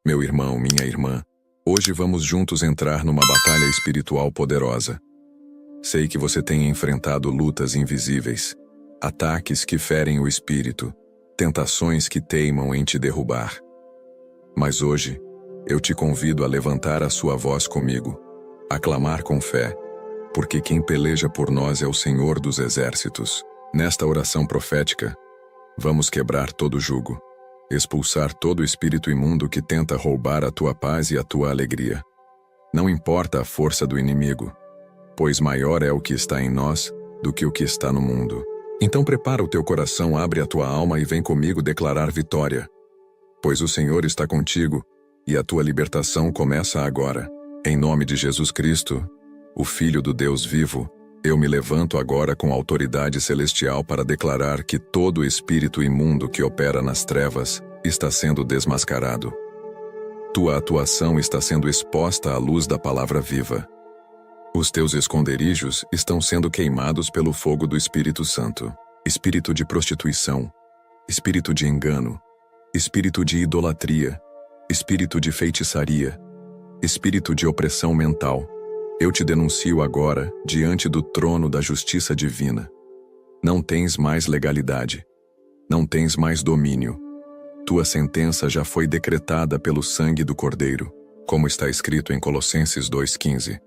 Meu irmão, minha irmã, hoje vamos juntos entrar numa batalha espiritual poderosa. Sei que você tem enfrentado lutas invisíveis, ataques que ferem o espírito, tentações que teimam em te derrubar. Mas hoje, eu te convido a levantar a sua voz comigo, a clamar com fé, porque quem peleja por nós é o Senhor dos Exércitos. Nesta oração profética, vamos quebrar todo jugo, expulsar todo espírito imundo que tenta roubar a tua paz e a tua alegria. Não importa a força do inimigo, pois maior é o que está em nós do que o que está no mundo. Então prepara o teu coração, abre a tua alma e vem comigo declarar vitória. Pois o Senhor está contigo e a tua libertação começa agora. Em nome de Jesus Cristo, o Filho do Deus vivo, eu me levanto agora com autoridade celestial para declarar que todo espírito imundo que opera nas trevas está sendo desmascarado. Tua atuação está sendo exposta à luz da palavra viva. Os teus esconderijos estão sendo queimados pelo fogo do Espírito Santo. Espírito de prostituição, espírito de engano, espírito de idolatria, espírito de feitiçaria, espírito de opressão mental, eu te denuncio agora diante do trono da justiça divina. Não tens mais legalidade. Não tens mais domínio. Tua sentença já foi decretada pelo sangue do Cordeiro, como está escrito em Colossenses 2,15.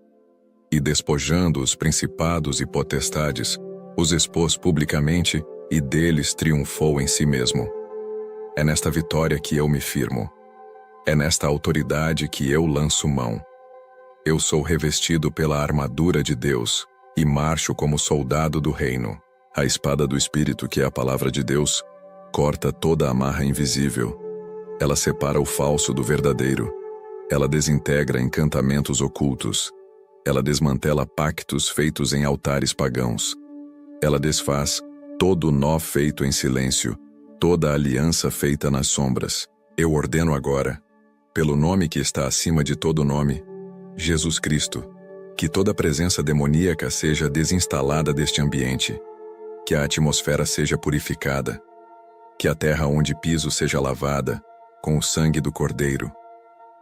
E despojando os principados e potestades, os expôs publicamente e deles triunfou em si mesmo. É nesta vitória que eu me firmo. É nesta autoridade que eu lanço mão. Eu sou revestido pela armadura de Deus e marcho como soldado do reino. A espada do Espírito, que é a palavra de Deus, corta toda a amarra invisível. Ela separa o falso do verdadeiro. Ela desintegra encantamentos ocultos. Ela desmantela pactos feitos em altares pagãos. Ela desfaz todo nó feito em silêncio, toda aliança feita nas sombras. Eu ordeno agora, pelo nome que está acima de todo nome, Jesus Cristo, que toda presença demoníaca seja desinstalada deste ambiente, que a atmosfera seja purificada, que a terra onde piso seja lavada com o sangue do Cordeiro,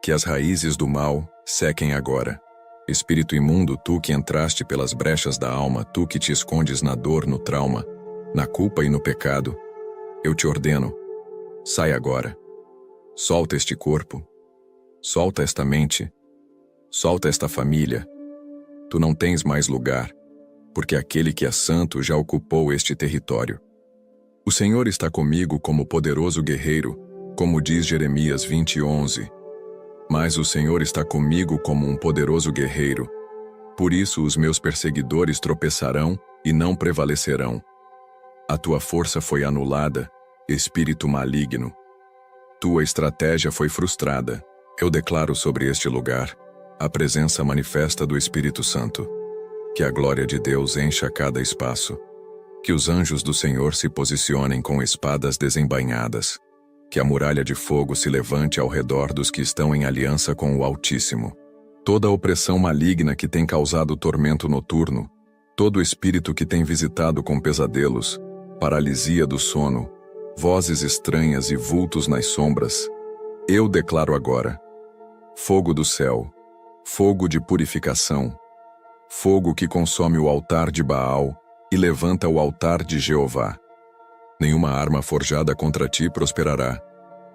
que as raízes do mal sequem agora. Espírito imundo, tu que entraste pelas brechas da alma, tu que te escondes na dor, no trauma, na culpa e no pecado, eu te ordeno, sai agora. Solta este corpo, solta esta mente, solta esta família. Tu não tens mais lugar, porque aquele que é santo já ocupou este território. O Senhor está comigo como poderoso guerreiro, como diz Jeremias 20:11. Mas o Senhor está comigo como um poderoso guerreiro. Por isso os meus perseguidores tropeçarão e não prevalecerão. A tua força foi anulada, espírito maligno. Tua estratégia foi frustrada. Eu declaro sobre este lugar a presença manifesta do Espírito Santo. Que a glória de Deus encha cada espaço. Que os anjos do Senhor se posicionem com espadas desembainhadas. Que a muralha de fogo se levante ao redor dos que estão em aliança com o Altíssimo. Toda a opressão maligna que tem causado tormento noturno, todo espírito que tem visitado com pesadelos, paralisia do sono, vozes estranhas e vultos nas sombras, eu declaro agora: fogo do céu, fogo de purificação, fogo que consome o altar de Baal e levanta o altar de Jeová. Nenhuma arma forjada contra ti prosperará,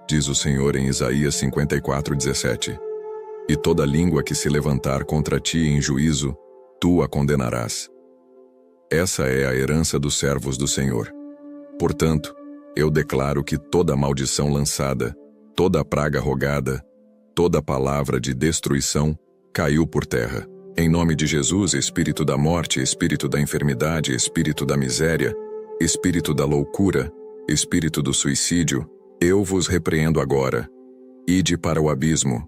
diz o Senhor em Isaías 54:17. E toda língua que se levantar contra ti em juízo, tu a condenarás. Essa é a herança dos servos do Senhor. Portanto, eu declaro que toda maldição lançada, toda praga rogada, toda palavra de destruição caiu por terra. Em nome de Jesus, espírito da morte, espírito da enfermidade, espírito da miséria, espírito da loucura, espírito do suicídio, eu vos repreendo agora. Ide para o abismo,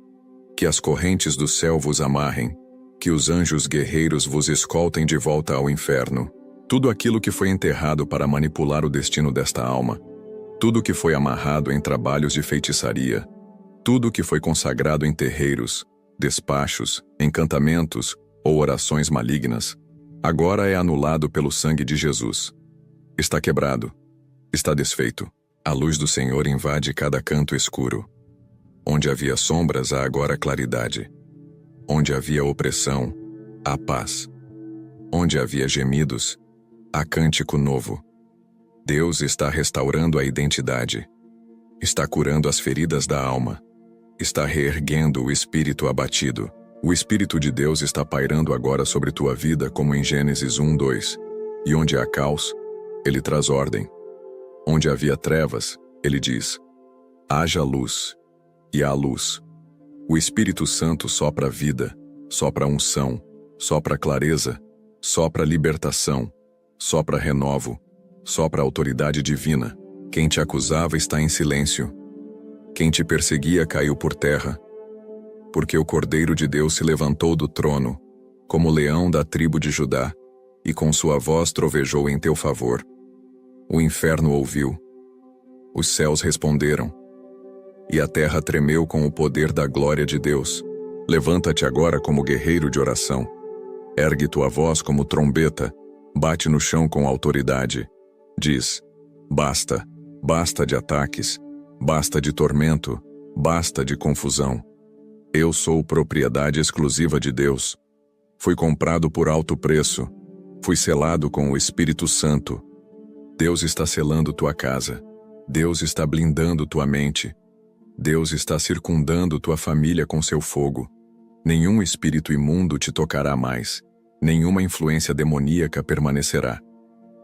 que as correntes do céu vos amarrem, que os anjos guerreiros vos escoltem de volta ao inferno. Tudo aquilo que foi enterrado para manipular o destino desta alma, tudo que foi amarrado em trabalhos de feitiçaria, tudo que foi consagrado em terreiros, despachos, encantamentos ou orações malignas, agora é anulado pelo sangue de Jesus. Está quebrado, está desfeito. A luz do Senhor invade cada canto escuro. Onde havia sombras, há agora claridade. Onde havia opressão, há paz. Onde havia gemidos, há cântico novo. Deus está restaurando a identidade. Está curando as feridas da alma. Está reerguendo o espírito abatido. O Espírito de Deus está pairando agora sobre tua vida, como em Gênesis 1:2. E onde há caos, Ele traz ordem. Onde havia trevas, Ele diz: haja luz. E há luz. O Espírito Santo sopra vida, sopra unção, sopra clareza, sopra libertação, sopra renovo, sopra autoridade divina. Quem te acusava está em silêncio. Quem te perseguia caiu por terra. Porque o Cordeiro de Deus se levantou do trono, como leão da tribo de Judá, e com sua voz trovejou em teu favor. O inferno ouviu. Os céus responderam. E a terra tremeu com o poder da glória de Deus. Levanta-te agora como guerreiro de oração. Ergue tua voz como trombeta. Bate no chão com autoridade. Diz: basta, basta de ataques, basta de tormento, basta de confusão. Eu sou propriedade exclusiva de Deus. Fui comprado por alto preço. Fui selado com o Espírito Santo. Deus está selando tua casa. Deus está blindando tua mente. Deus está circundando tua família com seu fogo. Nenhum espírito imundo te tocará mais. Nenhuma influência demoníaca permanecerá.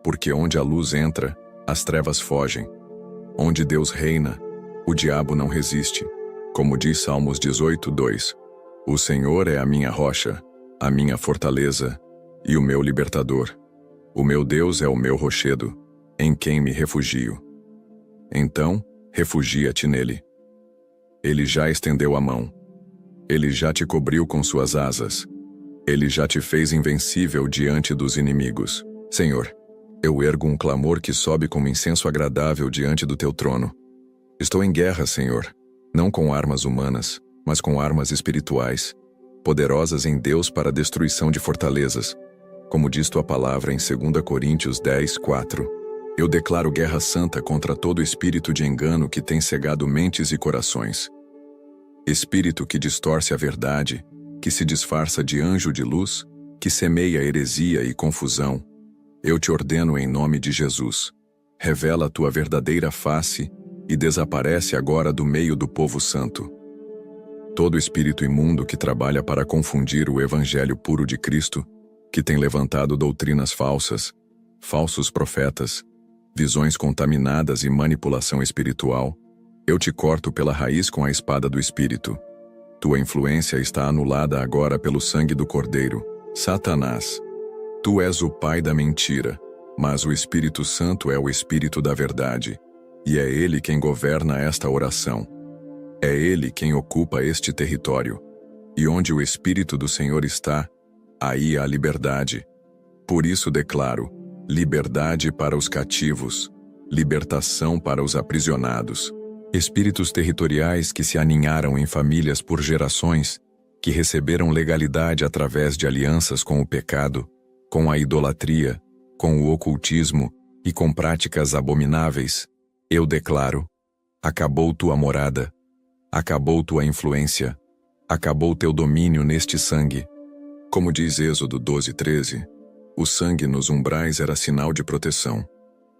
Porque onde a luz entra, as trevas fogem. Onde Deus reina, o diabo não resiste. Como diz Salmos 18:2. O Senhor é a minha rocha, a minha fortaleza e o meu libertador. O meu Deus é o meu rochedo, em quem me refugio. Então, refugia-te nele. Ele já estendeu a mão. Ele já te cobriu com suas asas. Ele já te fez invencível diante dos inimigos. Senhor, eu ergo um clamor que sobe como incenso agradável diante do teu trono. Estou em guerra, Senhor, não com armas humanas, mas com armas espirituais, poderosas em Deus para a destruição de fortalezas. Como diz tua palavra em 2 Coríntios 10:4. Eu declaro guerra santa contra todo espírito de engano que tem cegado mentes e corações. Espírito que distorce a verdade, que se disfarça de anjo de luz, que semeia heresia e confusão. Eu te ordeno em nome de Jesus. Revela a tua verdadeira face e desaparece agora do meio do povo santo. Todo espírito imundo que trabalha para confundir o evangelho puro de Cristo, que tem levantado doutrinas falsas, falsos profetas, visões contaminadas e manipulação espiritual, eu te corto pela raiz com a espada do Espírito. Tua influência está anulada agora pelo sangue do Cordeiro. Satanás, tu és o pai da mentira, mas o Espírito Santo é o Espírito da verdade, e é ele quem governa esta oração. É ele quem ocupa este território. E onde o Espírito do Senhor está, aí há liberdade. Por isso declaro: liberdade para os cativos, libertação para os aprisionados. Espíritos territoriais que se aninharam em famílias por gerações, que receberam legalidade através de alianças com o pecado, com a idolatria, com o ocultismo e com práticas abomináveis, eu declaro: acabou tua morada, acabou tua influência, acabou teu domínio neste sangue. Como diz Êxodo 12:13, o sangue nos umbrais era sinal de proteção.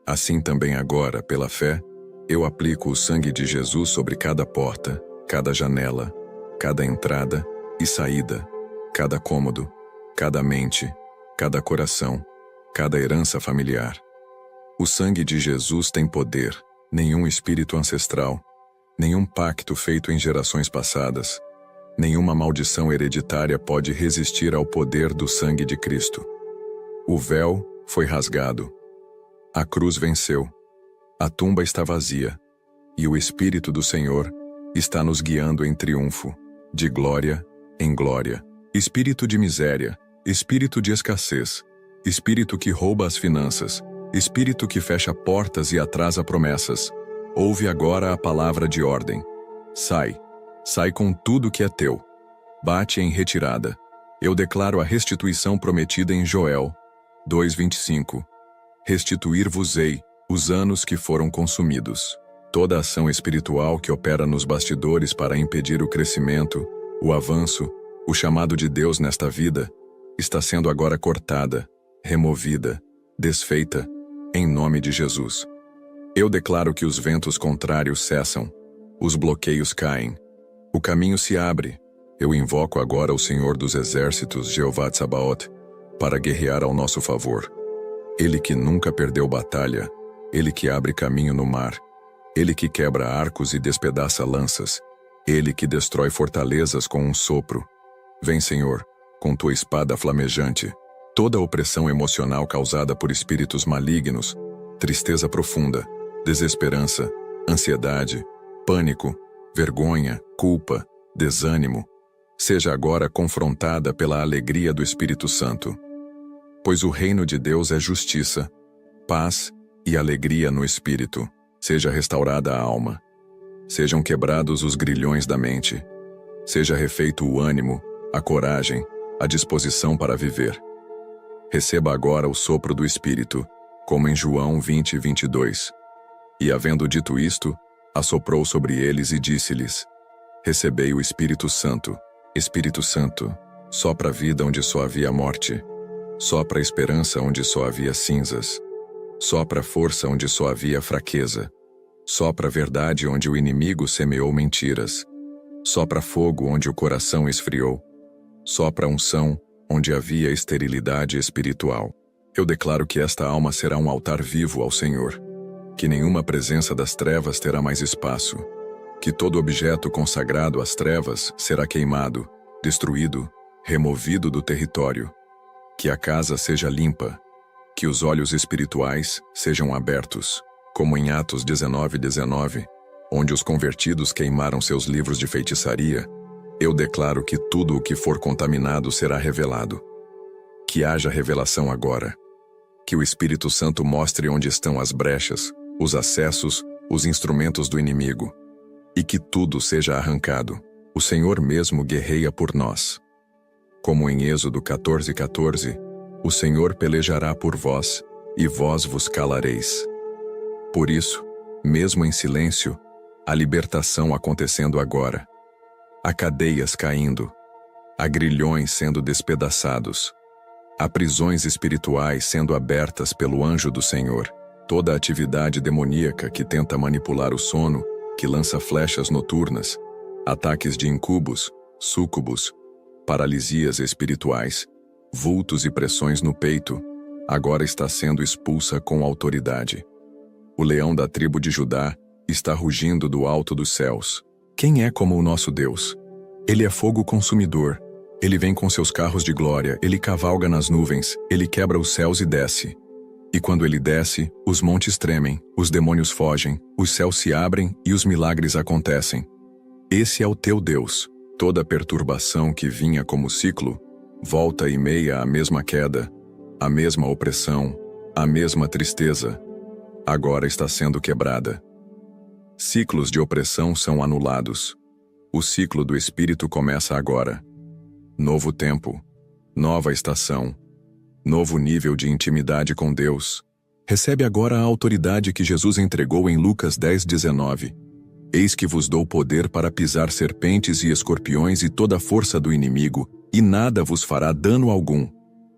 Assim também agora, pela fé, eu aplico o sangue de Jesus sobre cada porta, cada janela, cada entrada e saída, cada cômodo, cada mente, cada coração, cada herança familiar. O sangue de Jesus tem poder, nenhum espírito ancestral, nenhum pacto feito em gerações passadas, nenhuma maldição hereditária pode resistir ao poder do sangue de Cristo. O véu foi rasgado. A cruz venceu. A tumba está vazia. E o Espírito do Senhor está nos guiando em triunfo, de glória em glória. Espírito de miséria, espírito de escassez, espírito que rouba as finanças, espírito que fecha portas e atrasa promessas, ouve agora a palavra de ordem. Sai, sai com tudo que é teu. Bate em retirada. Eu declaro a restituição prometida em Joel 2:25. Restituir-vos-ei os anos que foram consumidos. Toda ação espiritual que opera nos bastidores para impedir o crescimento, o avanço, o chamado de Deus nesta vida, está sendo agora cortada, removida, desfeita, em nome de Jesus. Eu declaro que os ventos contrários cessam, os bloqueios caem, o caminho se abre. Eu invoco agora o Senhor dos Exércitos, Jeová Tsabaoth, para guerrear ao nosso favor. Ele que nunca perdeu batalha, ele que abre caminho no mar, ele que quebra arcos e despedaça lanças, ele que destrói fortalezas com um sopro. Vem, Senhor, com tua espada flamejante, toda a opressão emocional causada por espíritos malignos, tristeza profunda, desesperança, ansiedade, pânico, vergonha, culpa, desânimo, seja agora confrontada pela alegria do Espírito Santo. Pois o reino de Deus é justiça, paz e alegria no Espírito. Seja restaurada a alma. Sejam quebrados os grilhões da mente. Seja refeito o ânimo, a coragem, a disposição para viver. Receba agora o sopro do Espírito, como em João 20:22. E havendo dito isto, assoprou sobre eles e disse-lhes: Recebei o Espírito Santo. Espírito Santo, sopra a vida onde só havia morte. Sopra a esperança onde só havia cinzas. Sopra a força onde só havia fraqueza. Sopra a verdade onde o inimigo semeou mentiras. Sopra fogo onde o coração esfriou. Sopra a unção onde havia esterilidade espiritual. Eu declaro que esta alma será um altar vivo ao Senhor. Que nenhuma presença das trevas terá mais espaço. Que todo objeto consagrado às trevas será queimado, destruído, removido do território. Que a casa seja limpa. Que os olhos espirituais sejam abertos, como em Atos 19:19, onde os convertidos queimaram seus livros de feitiçaria. Eu declaro que tudo o que for contaminado será revelado. Que haja revelação agora. Que o Espírito Santo mostre onde estão as brechas, os acessos, os instrumentos do inimigo. E que tudo seja arrancado. O Senhor mesmo guerreia por nós. Como em Êxodo 14:14, o Senhor pelejará por vós, e vós vos calareis. Por isso, mesmo em silêncio, a libertação acontecendo agora. Há cadeias caindo. Há grilhões sendo despedaçados. Há prisões espirituais sendo abertas pelo anjo do Senhor. Toda a atividade demoníaca que tenta manipular o sono, que lança flechas noturnas, ataques de incubos, súcubos, paralisias espirituais, vultos e pressões no peito, agora está sendo expulsa com autoridade. O leão da tribo de Judá está rugindo do alto dos céus. Quem é como o nosso Deus? Ele é fogo consumidor. Ele vem com seus carros de glória, ele cavalga nas nuvens, ele quebra os céus e desce. E quando ele desce, os montes tremem, os demônios fogem, os céus se abrem e os milagres acontecem. Esse é o teu Deus. Toda perturbação que vinha como ciclo, volta e meia a mesma queda, a mesma opressão, a mesma tristeza, agora está sendo quebrada. Ciclos de opressão são anulados. O ciclo do Espírito começa agora. Novo tempo, nova estação, novo nível de intimidade com Deus. Recebe agora a autoridade que Jesus entregou em Lucas 10:19. Eis que vos dou poder para pisar serpentes e escorpiões e toda a força do inimigo, e nada vos fará dano algum.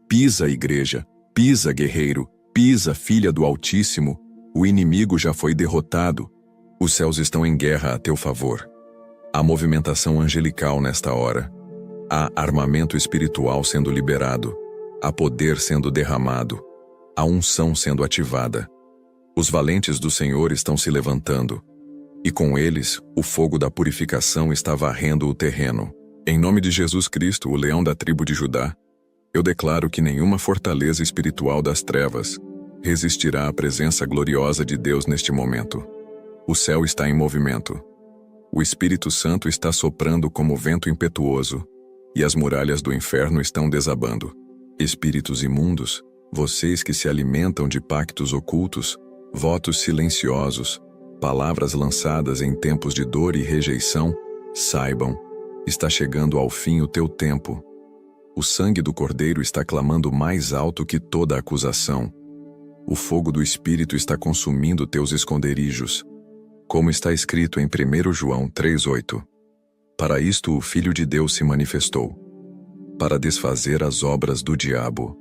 Pisa, igreja, pisa, guerreiro, pisa, filha do Altíssimo, o inimigo já foi derrotado. Os céus estão em guerra a teu favor. Há movimentação angelical nesta hora. Há armamento espiritual sendo liberado. Há poder sendo derramado. Há unção sendo ativada. Os valentes do Senhor estão se levantando. E com eles, o fogo da purificação está varrendo o terreno. Em nome de Jesus Cristo, o leão da tribo de Judá, eu declaro que nenhuma fortaleza espiritual das trevas resistirá à presença gloriosa de Deus neste momento. O céu está em movimento. O Espírito Santo está soprando como vento impetuoso, e as muralhas do inferno estão desabando. Espíritos imundos, vocês que se alimentam de pactos ocultos, votos silenciosos, palavras lançadas em tempos de dor e rejeição, saibam, está chegando ao fim o teu tempo. O sangue do Cordeiro está clamando mais alto que toda acusação. O fogo do Espírito está consumindo teus esconderijos. como está escrito em 1 João 3,8. Para isto o Filho de Deus se manifestou, para desfazer as obras do diabo.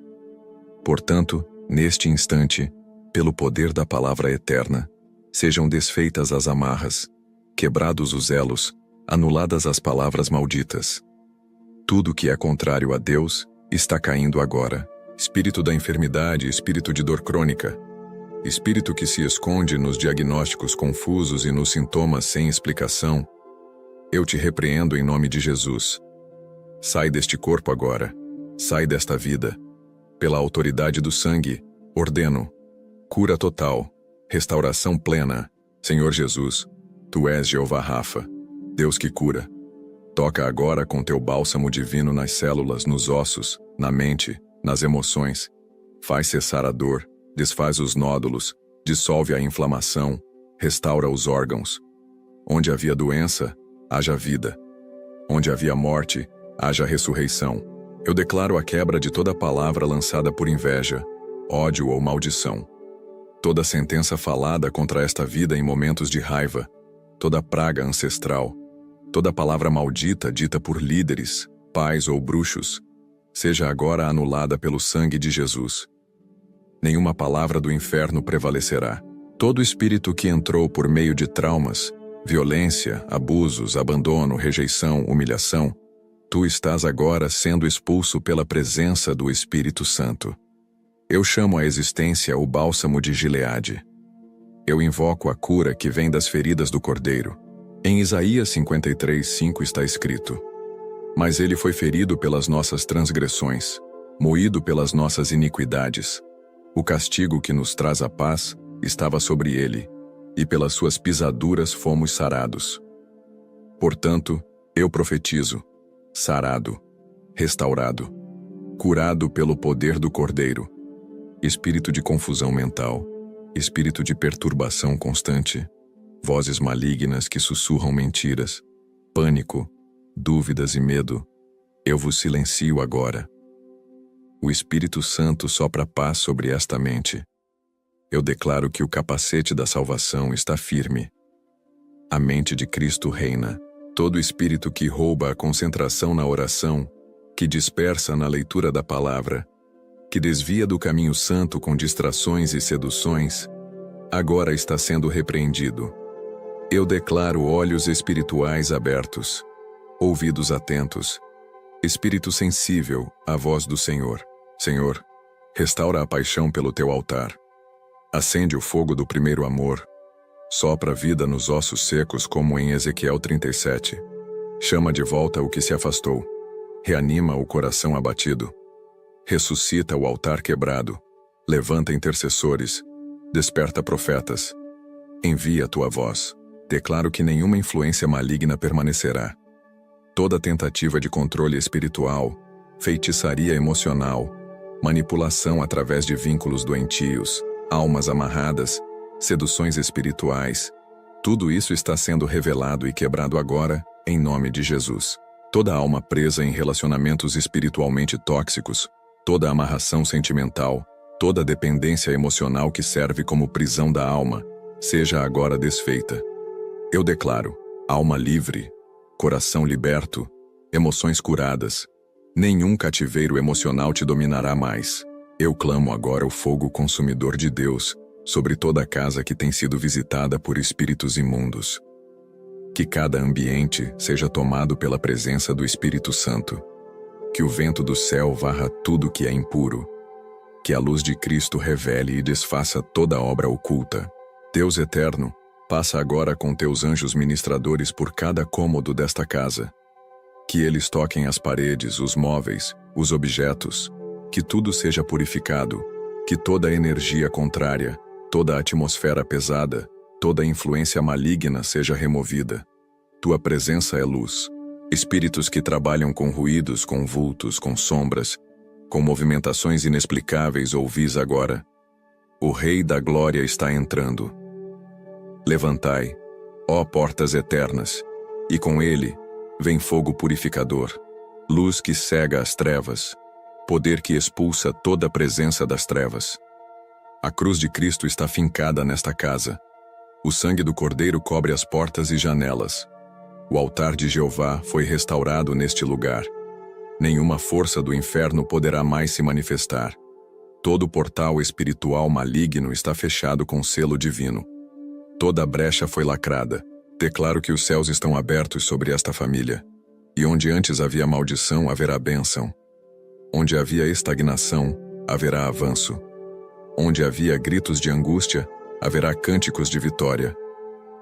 Portanto, neste instante, pelo poder da palavra eterna, sejam desfeitas as amarras, quebrados os elos, anuladas as palavras malditas. Tudo que é contrário a Deus está caindo agora. Espírito da enfermidade, espírito de dor crônica, espírito que se esconde nos diagnósticos confusos e nos sintomas sem explicação, eu te repreendo em nome de Jesus. Sai deste corpo agora, sai desta vida. Pela autoridade do sangue, ordeno cura total, restauração plena. Senhor Jesus, Tu és Jeová Rafa, Deus que cura. Toca agora com Teu bálsamo divino nas células, nos ossos, na mente, nas emoções. Faz cessar a dor, desfaz os nódulos, dissolve a inflamação, restaura os órgãos. Onde havia doença, haja vida. Onde havia morte, haja ressurreição. Eu declaro a quebra de toda palavra lançada por inveja, ódio ou maldição. Toda sentença falada contra esta vida em momentos de raiva, toda praga ancestral, toda palavra maldita dita por líderes, pais ou bruxos, seja agora anulada pelo sangue de Jesus. Nenhuma palavra do inferno prevalecerá. Todo espírito que entrou por meio de traumas, violência, abusos, abandono, rejeição, humilhação, tu estás agora sendo expulso pela presença do Espírito Santo. Eu chamo à existência o bálsamo de Gileade. Eu invoco a cura que vem das feridas do Cordeiro. Em Isaías 53:5 está escrito: Mas ele foi ferido pelas nossas transgressões, moído pelas nossas iniquidades. O castigo que nos traz a paz estava sobre ele, e pelas suas pisaduras fomos sarados. Portanto, eu profetizo: sarado, restaurado, curado pelo poder do Cordeiro. Espírito de confusão mental, espírito de perturbação constante, vozes malignas que sussurram mentiras, pânico, dúvidas e medo, eu vos silencio agora. O Espírito Santo sopra paz sobre esta mente. Eu declaro que o capacete da salvação está firme. A mente de Cristo reina. Todo espírito que rouba a concentração na oração, que dispersa na leitura da palavra, que desvia do caminho santo com distrações e seduções, agora está sendo repreendido. Eu declaro olhos espirituais abertos, ouvidos atentos, espírito sensível à voz do Senhor. Senhor, restaura a paixão pelo teu altar. Acende o fogo do primeiro amor. Sopra vida nos ossos secos como em Ezequiel 37. Chama de volta o que se afastou. Reanima o coração abatido. Ressuscita o altar quebrado. Levanta intercessores. Desperta profetas. Envia a tua voz. Declaro que nenhuma influência maligna permanecerá. Toda tentativa de controle espiritual, feitiçaria emocional, manipulação através de vínculos doentios, almas amarradas, seduções espirituais, tudo isso está sendo revelado e quebrado agora, em nome de Jesus. Toda alma presa em relacionamentos espiritualmente tóxicos, toda amarração sentimental, toda dependência emocional que serve como prisão da alma, seja agora desfeita. Eu declaro: alma livre, coração liberto, emoções curadas. Nenhum cativeiro emocional te dominará mais. Eu clamo agora o fogo consumidor de Deus sobre toda a casa que tem sido visitada por espíritos imundos. Que cada ambiente seja tomado pela presença do Espírito Santo. Que o vento do céu varra tudo que é impuro. Que a luz de Cristo revele e desfaça toda obra oculta. Deus eterno, passa agora com teus anjos ministradores por cada cômodo desta casa. Que eles toquem as paredes, os móveis, os objetos. Que tudo seja purificado. Que toda energia contrária, toda atmosfera pesada, toda influência maligna seja removida. Tua presença é luz. Espíritos que trabalham com ruídos, com vultos, com sombras, com movimentações inexplicáveis, ouvis agora. O Rei da Glória está entrando. Levantai, ó portas eternas, e com ele vem fogo purificador, luz que cega as trevas, poder que expulsa toda a presença das trevas. A cruz de Cristo está fincada nesta casa. O sangue do Cordeiro cobre as portas e janelas. O altar de Jeová foi restaurado neste lugar. Nenhuma força do inferno poderá mais se manifestar. Todo portal espiritual maligno está fechado com selo divino. Toda brecha foi lacrada. Declaro que os céus estão abertos sobre esta família. E onde antes havia maldição, haverá bênção. Onde havia estagnação, haverá avanço. Onde havia gritos de angústia, haverá cânticos de vitória.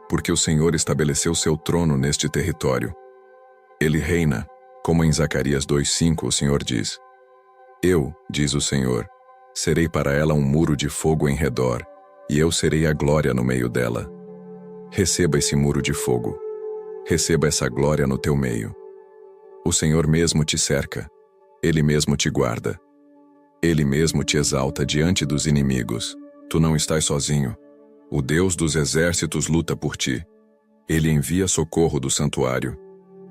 Porque o Senhor estabeleceu seu trono neste território. Ele reina, como em Zacarias 2:5 o Senhor diz. Eu, diz o Senhor, serei para ela um muro de fogo em redor, e eu serei a glória no meio dela. Receba esse muro de fogo. Receba essa glória no teu meio. O Senhor mesmo te cerca. Ele mesmo te guarda. Ele mesmo te exalta diante dos inimigos. Tu não estás sozinho. O Deus dos exércitos luta por ti. Ele envia socorro do santuário.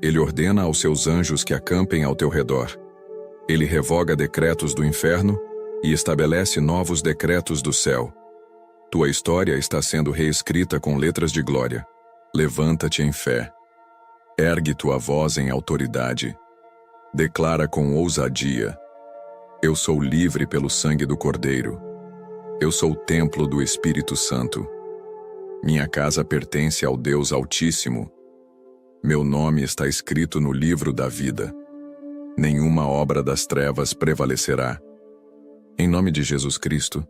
Ele ordena aos seus anjos que acampem ao teu redor. Ele revoga decretos do inferno e estabelece novos decretos do céu. Tua história está sendo reescrita com letras de glória. Levanta-te em fé. Ergue tua voz em autoridade. Declara com ousadia: eu sou livre pelo sangue do Cordeiro. Eu sou o templo do Espírito Santo. Minha casa pertence ao Deus Altíssimo. Meu nome está escrito no livro da vida. Nenhuma obra das trevas prevalecerá. Em nome de Jesus Cristo,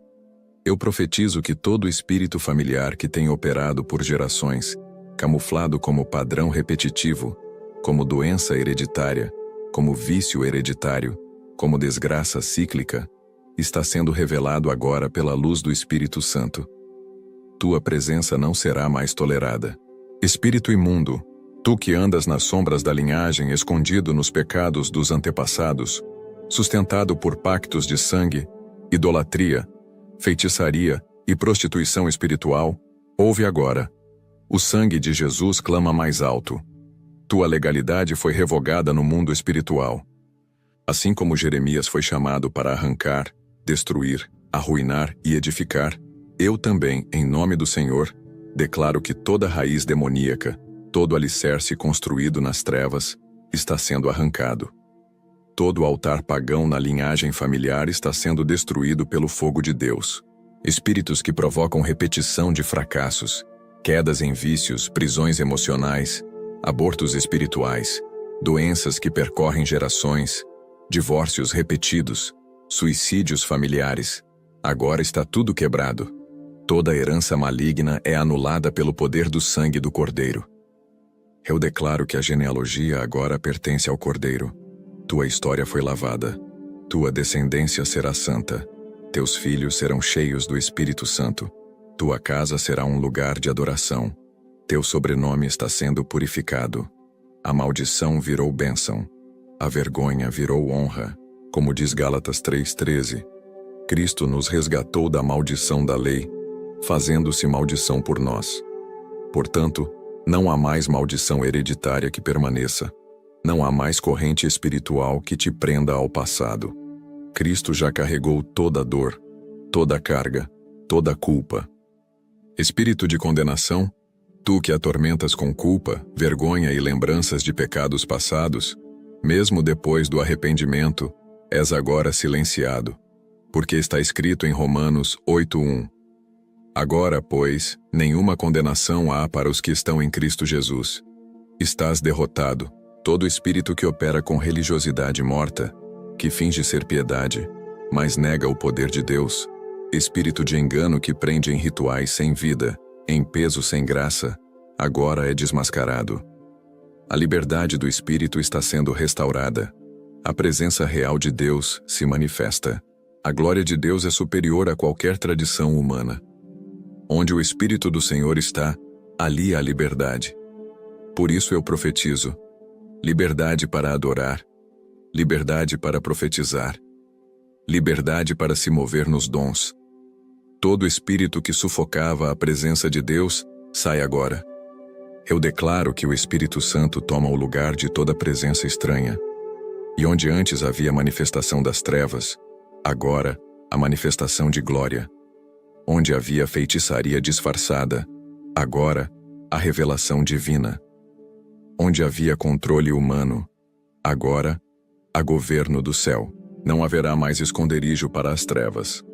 eu profetizo que todo espírito familiar que tem operado por gerações, camuflado como padrão repetitivo, como doença hereditária, como vício hereditário, como desgraça cíclica, está sendo revelado agora pela luz do Espírito Santo. Tua presença não será mais tolerada. Espírito imundo, tu que andas nas sombras da linhagem, escondido nos pecados dos antepassados, sustentado por pactos de sangue, idolatria, feitiçaria e prostituição espiritual, ouve agora. O sangue de Jesus clama mais alto. Tua legalidade foi revogada no mundo espiritual. Assim como Jeremias foi chamado para arrancar, destruir, arruinar e edificar, eu também, em nome do Senhor, declaro que toda raiz demoníaca, todo alicerce construído nas trevas, está sendo arrancado. Todo altar pagão na linhagem familiar está sendo destruído pelo fogo de Deus. Espíritos que provocam repetição de fracassos, quedas em vícios, prisões emocionais, abortos espirituais, doenças que percorrem gerações, divórcios repetidos, suicídios familiares. Agora está tudo quebrado. Toda herança maligna é anulada pelo poder do sangue do Cordeiro. Eu declaro que a genealogia agora pertence ao Cordeiro. Tua história foi lavada. Tua descendência será santa. Teus filhos serão cheios do Espírito Santo. Tua casa será um lugar de adoração. Teu sobrenome está sendo purificado. A maldição virou bênção. A vergonha virou honra. Como diz Gálatas 3:13, Cristo nos resgatou da maldição da lei, fazendo-se maldição por nós. Portanto, não há mais maldição hereditária que permaneça. Não há mais corrente espiritual que te prenda ao passado. Cristo já carregou toda a dor, toda a carga, toda a culpa. Espírito de condenação, tu que atormentas com culpa, vergonha e lembranças de pecados passados, mesmo depois do arrependimento, és agora silenciado, porque está escrito em Romanos 8:1. Agora, pois, nenhuma condenação há para os que estão em Cristo Jesus. Estás derrotado, todo espírito que opera com religiosidade morta, que finge ser piedade, mas nega o poder de Deus, espírito de engano que prende em rituais sem vida, em peso sem graça, agora é desmascarado. A liberdade do espírito está sendo restaurada. A presença real de Deus se manifesta. A glória de Deus é superior a qualquer tradição humana. Onde o Espírito do Senhor está, ali há liberdade. Por isso eu profetizo: liberdade para adorar, liberdade para profetizar, liberdade para se mover nos dons. Todo espírito que sufocava a presença de Deus, sai agora. Eu declaro que o Espírito Santo toma o lugar de toda presença estranha. E onde antes havia manifestação das trevas, agora a manifestação de glória. Onde havia feitiçaria disfarçada, Agora, a revelação divina. Onde havia controle humano, agora, há governo do céu. Não haverá mais esconderijo para as trevas.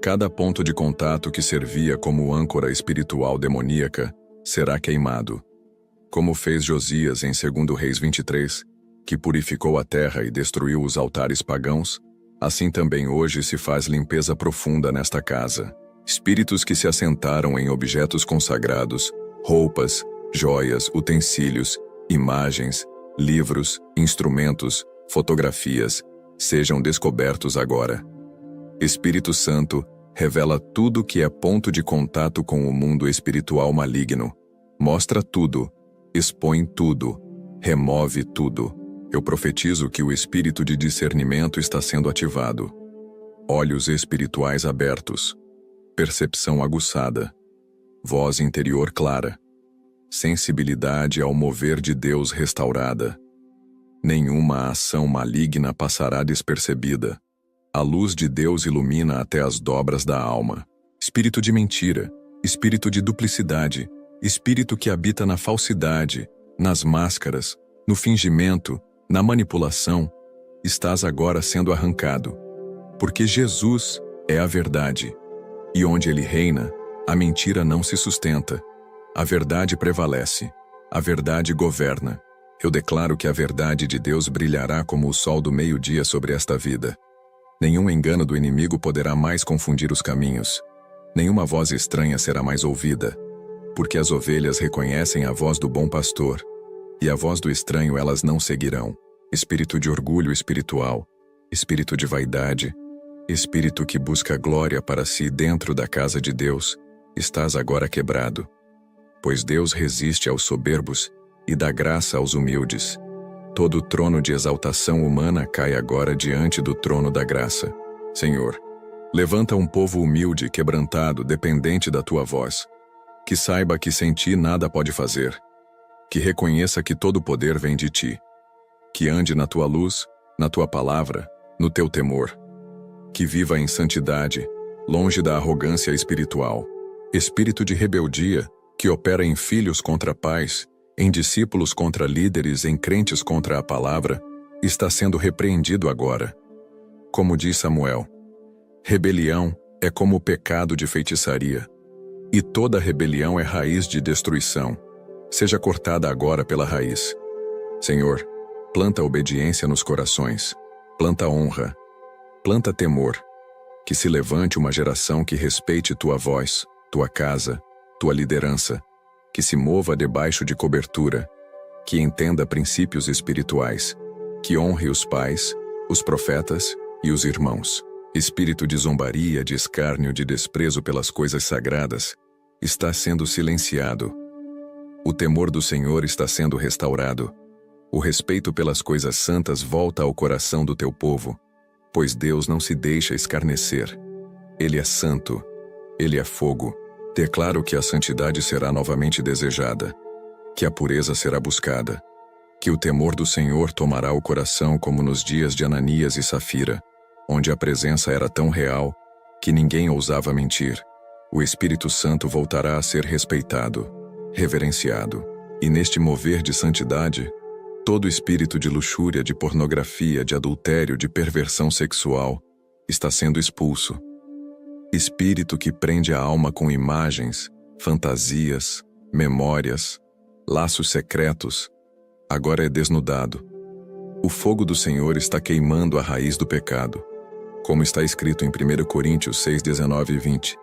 Cada ponto de contato que servia como âncora espiritual demoníaca será queimado. Como fez Josias em 2 Reis 23, que purificou a terra e destruiu os altares pagãos, assim também hoje se faz limpeza profunda nesta casa. Espíritos que se assentaram em objetos consagrados, roupas, joias, utensílios, imagens, livros, instrumentos, fotografias, sejam descobertos agora. Espírito Santo revela tudo que é ponto de contato com o mundo espiritual maligno. Mostra tudo, expõe tudo, remove tudo. Eu profetizo que o espírito de discernimento está sendo ativado. Olhos espirituais abertos, percepção aguçada, voz interior clara, sensibilidade ao mover de Deus restaurada. Nenhuma ação maligna passará despercebida. A luz de Deus ilumina até as dobras da alma. Espírito de mentira, espírito de duplicidade, espírito que habita na falsidade, nas máscaras, no fingimento, na manipulação, estás agora sendo arrancado. Porque Jesus é a verdade. E onde ele reina, a mentira não se sustenta. A verdade prevalece. A verdade governa. Eu declaro que a verdade de Deus brilhará como o sol do meio-dia sobre esta vida. Nenhum engano do inimigo poderá mais confundir os caminhos. Nenhuma voz estranha será mais ouvida. Porque as ovelhas reconhecem a voz do bom pastor, e a voz do estranho elas não seguirão. Espírito de orgulho espiritual, espírito de vaidade, espírito que busca glória para si dentro da casa de Deus, estás agora quebrado. Pois Deus resiste aos soberbos e dá graça aos humildes. Todo trono de exaltação humana cai agora diante do trono da graça. Senhor, levanta um povo humilde, quebrantado, dependente da tua voz. Que saiba que sem ti nada pode fazer. Que reconheça que todo poder vem de ti. Que ande na tua luz, na tua palavra, no teu temor. Que viva em santidade, longe da arrogância espiritual. Espírito de rebeldia, que opera em filhos contra pais, em discípulos contra líderes, em crentes contra a palavra, está sendo repreendido agora. Como diz Samuel, rebelião é como o pecado de feitiçaria, e toda rebelião é raiz de destruição. Seja cortada agora pela raiz. Senhor, planta obediência nos corações, planta honra, planta temor, que se levante uma geração que respeite tua voz, tua casa, tua liderança, que se mova debaixo de cobertura, que entenda princípios espirituais, que honre os pais, os profetas e os irmãos. Espírito de zombaria, de escárnio, de desprezo pelas coisas sagradas, está sendo silenciado. O temor do Senhor está sendo restaurado. O respeito pelas coisas santas volta ao coração do teu povo, pois Deus não se deixa escarnecer. Ele é santo, ele é fogo. Declaro que a santidade será novamente desejada, que a pureza será buscada, que o temor do Senhor tomará o coração como nos dias de Ananias e Safira, onde a presença era tão real que ninguém ousava mentir. O Espírito Santo voltará a ser respeitado, reverenciado, e neste mover de santidade, todo espírito de luxúria, de pornografia, de adultério, de perversão sexual está sendo expulso. Espírito que prende a alma com imagens, fantasias, memórias, laços secretos, agora é desnudado. O fogo do Senhor está queimando a raiz do pecado, como está escrito em 1 Coríntios 6, 19 e 20.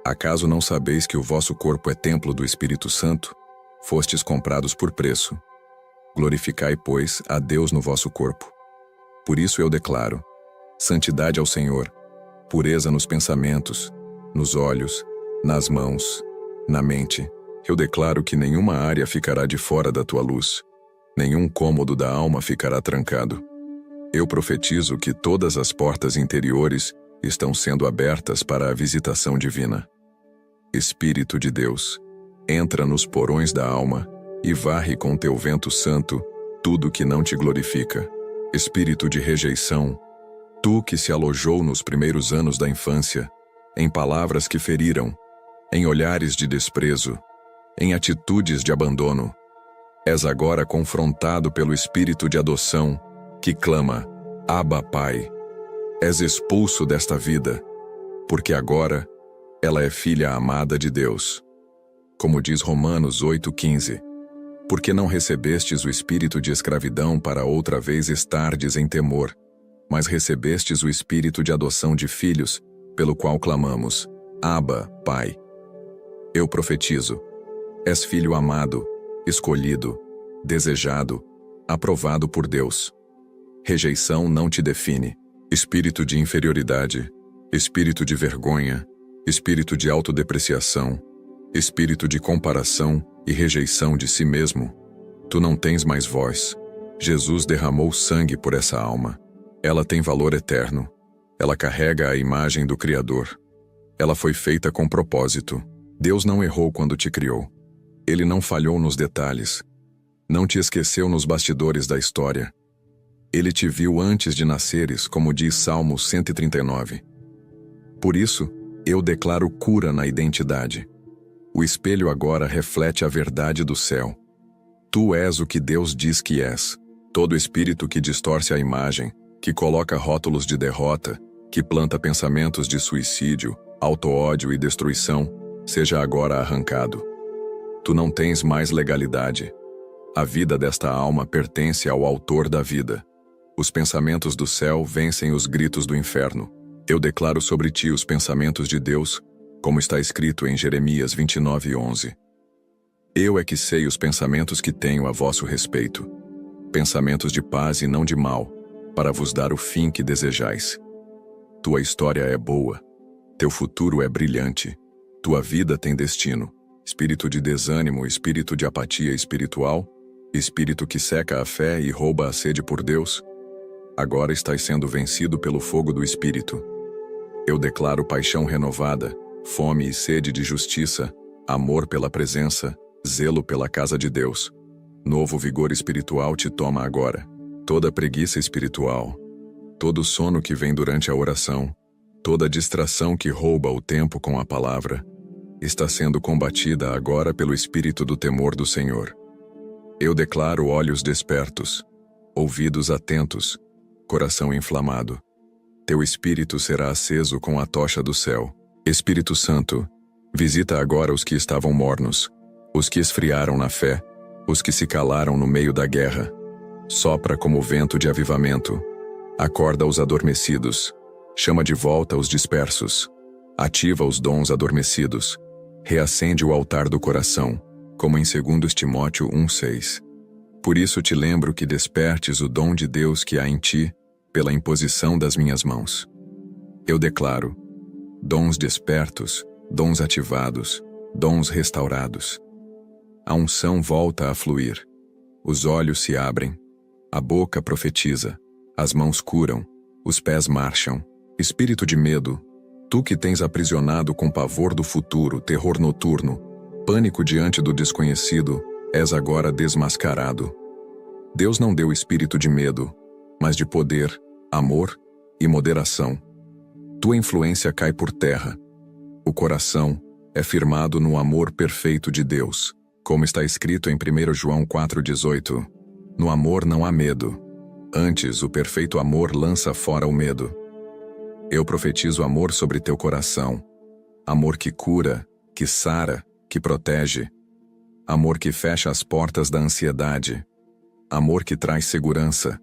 Acaso não sabeis que o vosso corpo é templo do Espírito Santo? Fostes comprados por preço. Glorificai, pois, a Deus no vosso corpo. Por isso eu declaro: santidade ao Senhor, pureza nos pensamentos, nos olhos, nas mãos, na mente. Eu declaro que nenhuma área ficará de fora da tua luz, nenhum cômodo da alma ficará trancado. Eu profetizo que todas as portas interiores estão sendo abertas para a visitação divina. Espírito de Deus, entra nos porões da alma e varre com teu vento santo tudo que não te glorifica. Espírito de rejeição, tu que se alojou nos primeiros anos da infância, em palavras que feriram, em olhares de desprezo, em atitudes de abandono. És agora confrontado pelo espírito de adoção, que clama, Abba, Pai. És expulso desta vida, porque agora ela é filha amada de Deus. Como diz Romanos 8,15, porque não recebestes o espírito de escravidão para outra vez estardes em temor, mas recebestes o espírito de adoção de filhos, pelo qual clamamos, Abba, Pai. Eu profetizo, és filho amado, escolhido, desejado, aprovado por Deus. Rejeição não te define. Espírito de inferioridade, espírito de vergonha, espírito de autodepreciação, espírito de comparação e rejeição de si mesmo. Tu não tens mais voz. Jesus derramou sangue por essa alma. Ela tem valor eterno. Ela carrega a imagem do Criador. Ela foi feita com propósito. Deus não errou quando te criou. Ele não falhou nos detalhes. Não te esqueceu nos bastidores da história. Ele te viu antes de nasceres, como diz Salmo 139. Por isso, eu declaro cura na identidade. O espelho agora reflete a verdade do céu. Tu és o que Deus diz que és. Todo espírito que distorce a imagem, que coloca rótulos de derrota, que planta pensamentos de suicídio, auto-ódio e destruição, seja agora arrancado. Tu não tens mais legalidade. A vida desta alma pertence ao Autor da vida. Os pensamentos do céu vencem os gritos do inferno. Eu declaro sobre ti os pensamentos de Deus, como está escrito em Jeremias 29:11. Eu é que sei os pensamentos que tenho a vosso respeito, pensamentos de paz e não de mal, para vos dar o fim que desejais. Tua história é boa, teu futuro é brilhante, tua vida tem destino. Espírito de desânimo, espírito de apatia espiritual, espírito que seca a fé e rouba a sede por Deus, agora estás sendo vencido pelo fogo do Espírito. Eu declaro paixão renovada, fome e sede de justiça, amor pela presença, zelo pela casa de Deus. Novo vigor espiritual te toma agora. Toda preguiça espiritual, todo sono que vem durante a oração, toda distração que rouba o tempo com a palavra, está sendo combatida agora pelo espírito do temor do Senhor. Eu declaro olhos despertos, ouvidos atentos, coração inflamado. Teu espírito será aceso com a tocha do céu. Espírito Santo, visita agora os que estavam mornos, os que esfriaram na fé, os que se calaram no meio da guerra. Sopra como vento de avivamento. Acorda os adormecidos. Chama de volta os dispersos. Ativa os dons adormecidos. Reacende o altar do coração, como em 2 Timóteo 1:6. Por isso te lembro que despertes o dom de Deus que há em ti, pela imposição das minhas mãos. Eu declaro, dons despertos, dons ativados, dons restaurados. A unção volta a fluir. Os olhos se abrem. A boca profetiza. As mãos curam. Os pés marcham. Espírito de medo, tu que tens aprisionado com pavor do futuro, terror noturno, pânico diante do desconhecido, és agora desmascarado. Deus não deu espírito de medo, mas de poder, amor e moderação. Tua influência cai por terra. O coração é firmado no amor perfeito de Deus, como está escrito em 1 João 4,18. No amor não há medo. Antes, o perfeito amor lança fora o medo. Eu profetizo amor sobre teu coração. Amor que cura, que sara, que protege. Amor que fecha as portas da ansiedade. Amor que traz segurança.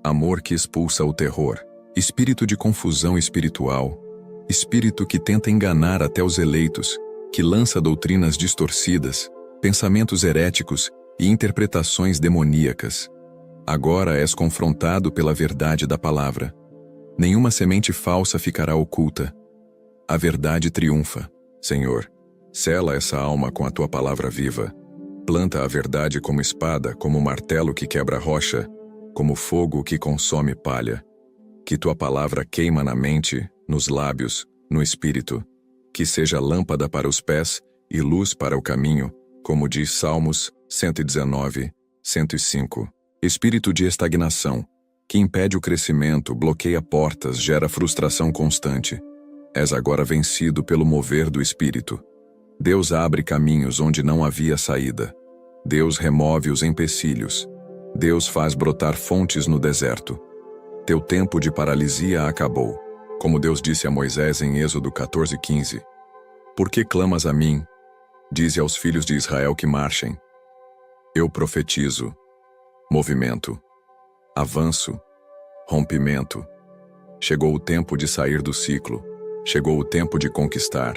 Amor que expulsa o terror. Espírito de confusão espiritual. Espírito que tenta enganar até os eleitos, que lança doutrinas distorcidas, pensamentos heréticos e interpretações demoníacas. Agora és confrontado pela verdade da palavra. Nenhuma semente falsa ficará oculta. A verdade triunfa, Senhor. Sela essa alma com a tua palavra viva. Planta a verdade como espada, como martelo que quebra rocha, como fogo que consome palha. Que tua palavra queima na mente, nos lábios, no espírito. Que seja lâmpada para os pés e luz para o caminho, como diz Salmos 119, 105. Espírito de estagnação, que impede o crescimento, bloqueia portas, gera frustração constante. És agora vencido pelo mover do Espírito. Deus abre caminhos onde não havia saída. Deus remove os empecilhos. Deus faz brotar fontes no deserto. Teu tempo de paralisia acabou, como Deus disse a Moisés em Êxodo 14:15. Por que clamas a mim? Dize aos filhos de Israel que marchem. Eu profetizo. Movimento. Avanço. Rompimento. Chegou o tempo de sair do ciclo. Chegou o tempo de conquistar.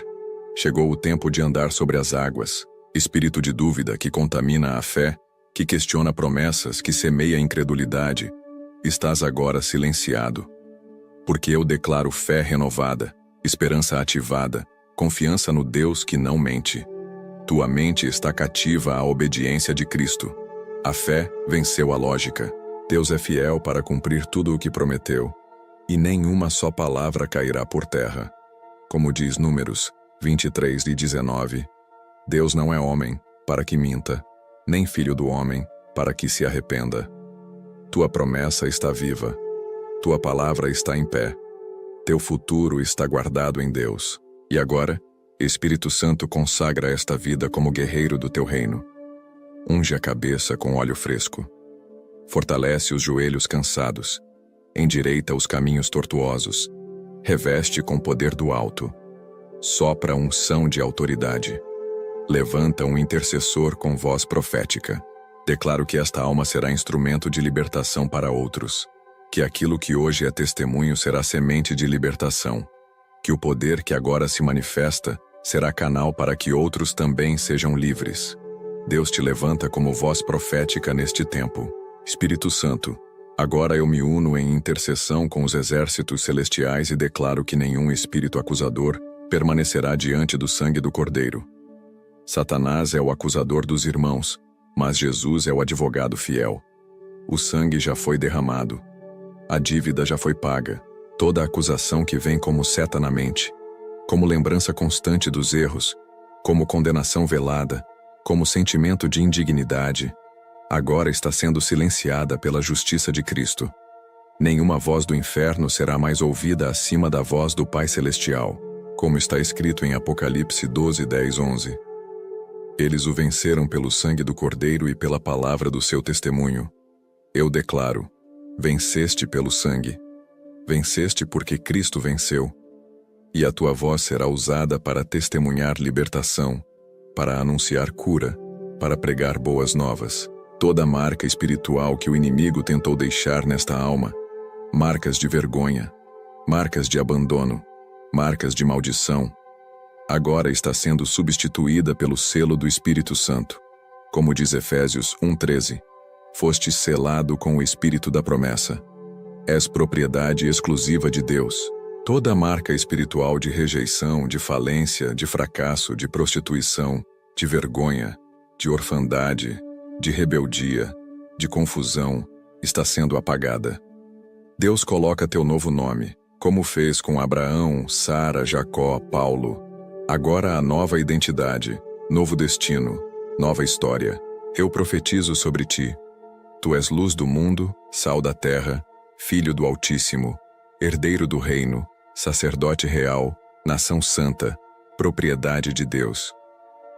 Chegou o tempo de andar sobre as águas. Espírito de dúvida que contamina a fé, que questiona promessas, que semeia incredulidade, estás agora silenciado. Porque eu declaro fé renovada, esperança ativada, confiança no Deus que não mente. Tua mente está cativa à obediência de Cristo. A fé venceu a lógica. Deus é fiel para cumprir tudo o que prometeu, e nenhuma só palavra cairá por terra. Como diz Números 23:19, Deus não é homem para que minta, nem filho do homem para que se arrependa. Tua promessa está viva. Tua palavra está em pé. Teu futuro está guardado em Deus. E agora, Espírito Santo consagra esta vida como guerreiro do teu reino. Unge a cabeça com óleo fresco. Fortalece os joelhos cansados. Endireita os caminhos tortuosos. Reveste com poder do alto. Sopra unção de autoridade. Levanta um intercessor com voz profética. Declaro que esta alma será instrumento de libertação para outros. Que aquilo que hoje é testemunho será semente de libertação. Que o poder que agora se manifesta será canal para que outros também sejam livres. Deus te levanta como voz profética neste tempo. Espírito Santo, agora eu me uno em intercessão com os exércitos celestiais e declaro que nenhum espírito acusador permanecerá diante do sangue do Cordeiro. Satanás é o acusador dos irmãos, mas Jesus é o advogado fiel. O sangue já foi derramado. A dívida já foi paga. Toda acusação que vem como seta na mente, como lembrança constante dos erros, como condenação velada, como sentimento de indignidade, agora está sendo silenciada pela justiça de Cristo. Nenhuma voz do inferno será mais ouvida acima da voz do Pai Celestial, como está escrito em Apocalipse 12:10-11. Eles o venceram pelo sangue do Cordeiro e pela palavra do seu testemunho. Eu declaro, venceste pelo sangue. Venceste porque Cristo venceu. E a tua voz será usada para testemunhar libertação, para anunciar cura, para pregar boas novas. Toda marca espiritual que o inimigo tentou deixar nesta alma, marcas de vergonha, marcas de abandono, marcas de maldição, agora está sendo substituída pelo selo do Espírito Santo. Como diz Efésios 1:13, foste selado com o Espírito da promessa. És propriedade exclusiva de Deus. Toda marca espiritual de rejeição, de falência, de fracasso, de prostituição, de vergonha, de orfandade, de rebeldia, de confusão, está sendo apagada. Deus coloca teu novo nome, como fez com Abraão, Sara, Jacó, Paulo. Agora há nova identidade, novo destino, nova história. Eu profetizo sobre ti. Tu és luz do mundo, sal da terra, filho do Altíssimo, herdeiro do reino, sacerdote real, nação santa, propriedade de Deus.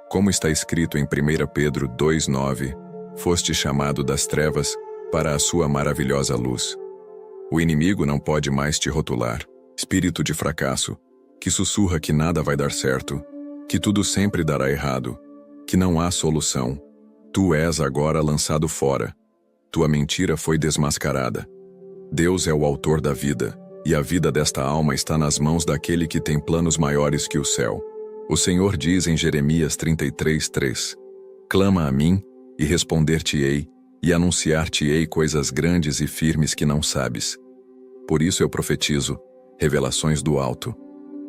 Como está escrito em 1 Pedro 2:9, foste chamado das trevas para a sua maravilhosa luz. O inimigo não pode mais te rotular, espírito de fracasso, que sussurra que nada vai dar certo, que tudo sempre dará errado, que não há solução. Tu és agora lançado fora. Tua mentira foi desmascarada. Deus é o autor da vida, e a vida desta alma está nas mãos daquele que tem planos maiores que o céu. O Senhor diz em Jeremias 33:3, clama a mim, e responder-te-ei, e anunciar-te-ei coisas grandes e firmes que não sabes. Por isso eu profetizo, revelações do alto,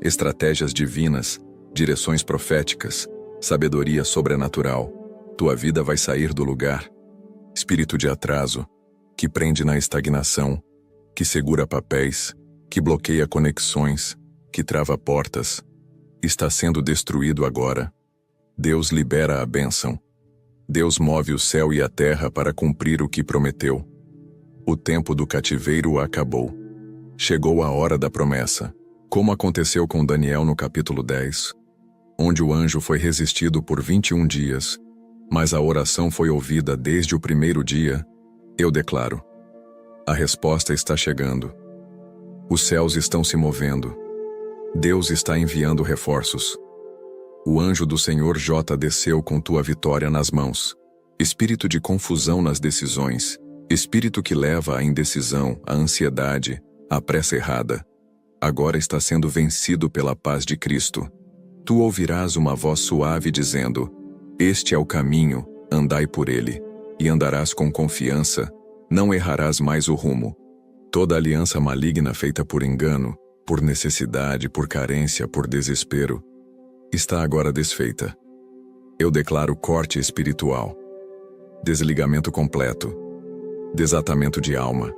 estratégias divinas, direções proféticas, sabedoria sobrenatural. Tua vida vai sair do lugar. Espírito de atraso, que prende na estagnação, que segura papéis, que bloqueia conexões, que trava portas, está sendo destruído agora. Deus libera a bênção. Deus move o céu e a terra para cumprir o que prometeu. O tempo do cativeiro acabou. Chegou a hora da promessa, como aconteceu com Daniel no capítulo 10, onde o anjo foi resistido por 21 dias, mas a oração foi ouvida desde o primeiro dia, eu declaro: a resposta está chegando. Os céus estão se movendo. Deus está enviando reforços. O anjo do Senhor J desceu com tua vitória nas mãos. Espírito de confusão nas decisões, espírito que leva à indecisão, à ansiedade, à pressa errada, agora está sendo vencido pela paz de Cristo. Tu ouvirás uma voz suave dizendo: este é o caminho, andai por ele, e andarás com confiança, não errarás mais o rumo. Toda aliança maligna feita por engano, por necessidade, por carência, por desespero, está agora desfeita. Eu declaro corte espiritual, desligamento completo, desatamento de alma.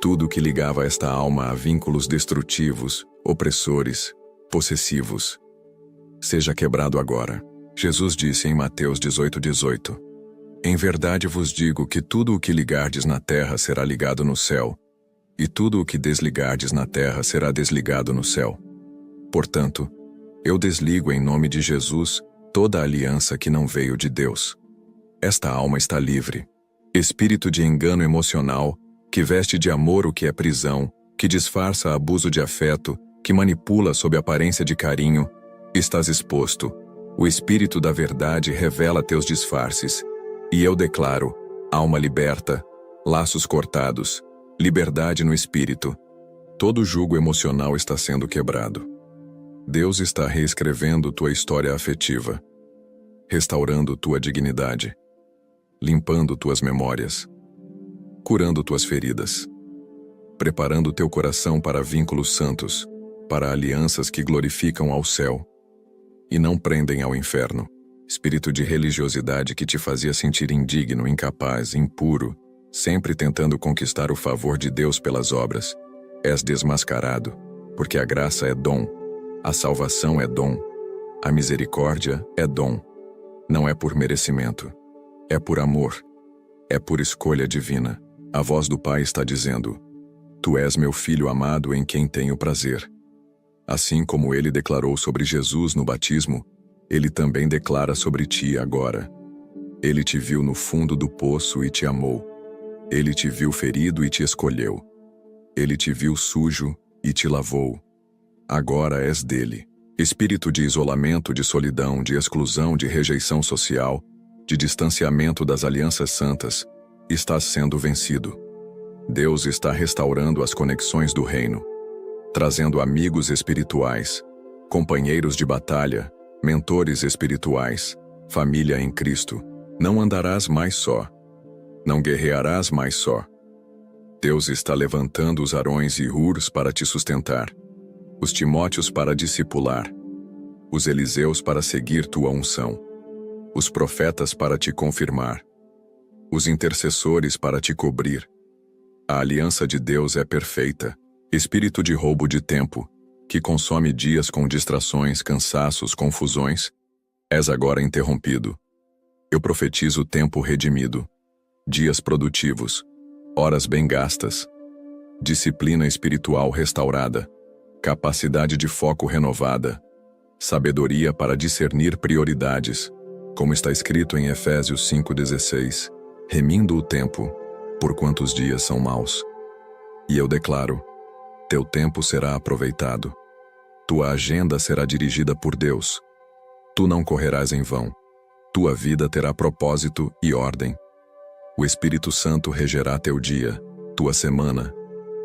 Tudo que ligava esta alma a vínculos destrutivos, opressores, possessivos, seja quebrado agora. Jesus disse em Mateus 18:18: em verdade vos digo que tudo o que ligardes na terra será ligado no céu, e tudo o que desligardes na terra será desligado no céu. Portanto, eu desligo em nome de Jesus toda aliança que não veio de Deus. Esta alma está livre. Espírito de engano emocional, que veste de amor o que é prisão, que disfarça abuso de afeto, que manipula sob aparência de carinho, estás exposto. O Espírito da verdade revela teus disfarces. E eu declaro: alma liberta, laços cortados, liberdade no espírito. Todo jugo emocional está sendo quebrado. Deus está reescrevendo tua história afetiva, restaurando tua dignidade, limpando tuas memórias, curando tuas feridas, preparando teu coração para vínculos santos, para alianças que glorificam ao céu e não prendem ao inferno. Espírito de religiosidade que te fazia sentir indigno, incapaz, impuro, sempre tentando conquistar o favor de Deus pelas obras, és desmascarado, porque a graça é dom, a salvação é dom, a misericórdia é dom. Não é por merecimento, é por amor, é por escolha divina. A voz do Pai está dizendo: tu és meu filho amado em quem tenho prazer. Assim como ele declarou sobre Jesus no batismo, ele também declara sobre ti agora. Ele te viu no fundo do poço e te amou. Ele te viu ferido e te escolheu. Ele te viu sujo e te lavou. Agora és dele. Espírito de isolamento, de solidão, de exclusão, de rejeição social, de distanciamento das alianças santas, está sendo vencido. Deus está restaurando as conexões do reino, trazendo amigos espirituais, companheiros de batalha, mentores espirituais, família em Cristo. Não andarás mais só. Não guerrearás mais só. Deus está levantando os Arões e Hurs para te sustentar, os Timóteos para discipular, os Eliseus para seguir tua unção, os profetas para te confirmar, os intercessores para te cobrir. A aliança de Deus é perfeita. Espírito de roubo de tempo, que consome dias com distrações, cansaços, confusões, és agora interrompido. Eu profetizo tempo redimido, dias produtivos, horas bem gastas, disciplina espiritual restaurada, capacidade de foco renovada, sabedoria para discernir prioridades, como está escrito em Efésios 5:16, remindo o tempo, porquanto os dias são maus. E eu declaro: teu tempo será aproveitado. Tua agenda será dirigida por Deus. Tu não correrás em vão. Tua vida terá propósito e ordem. O Espírito Santo regerá teu dia, tua semana,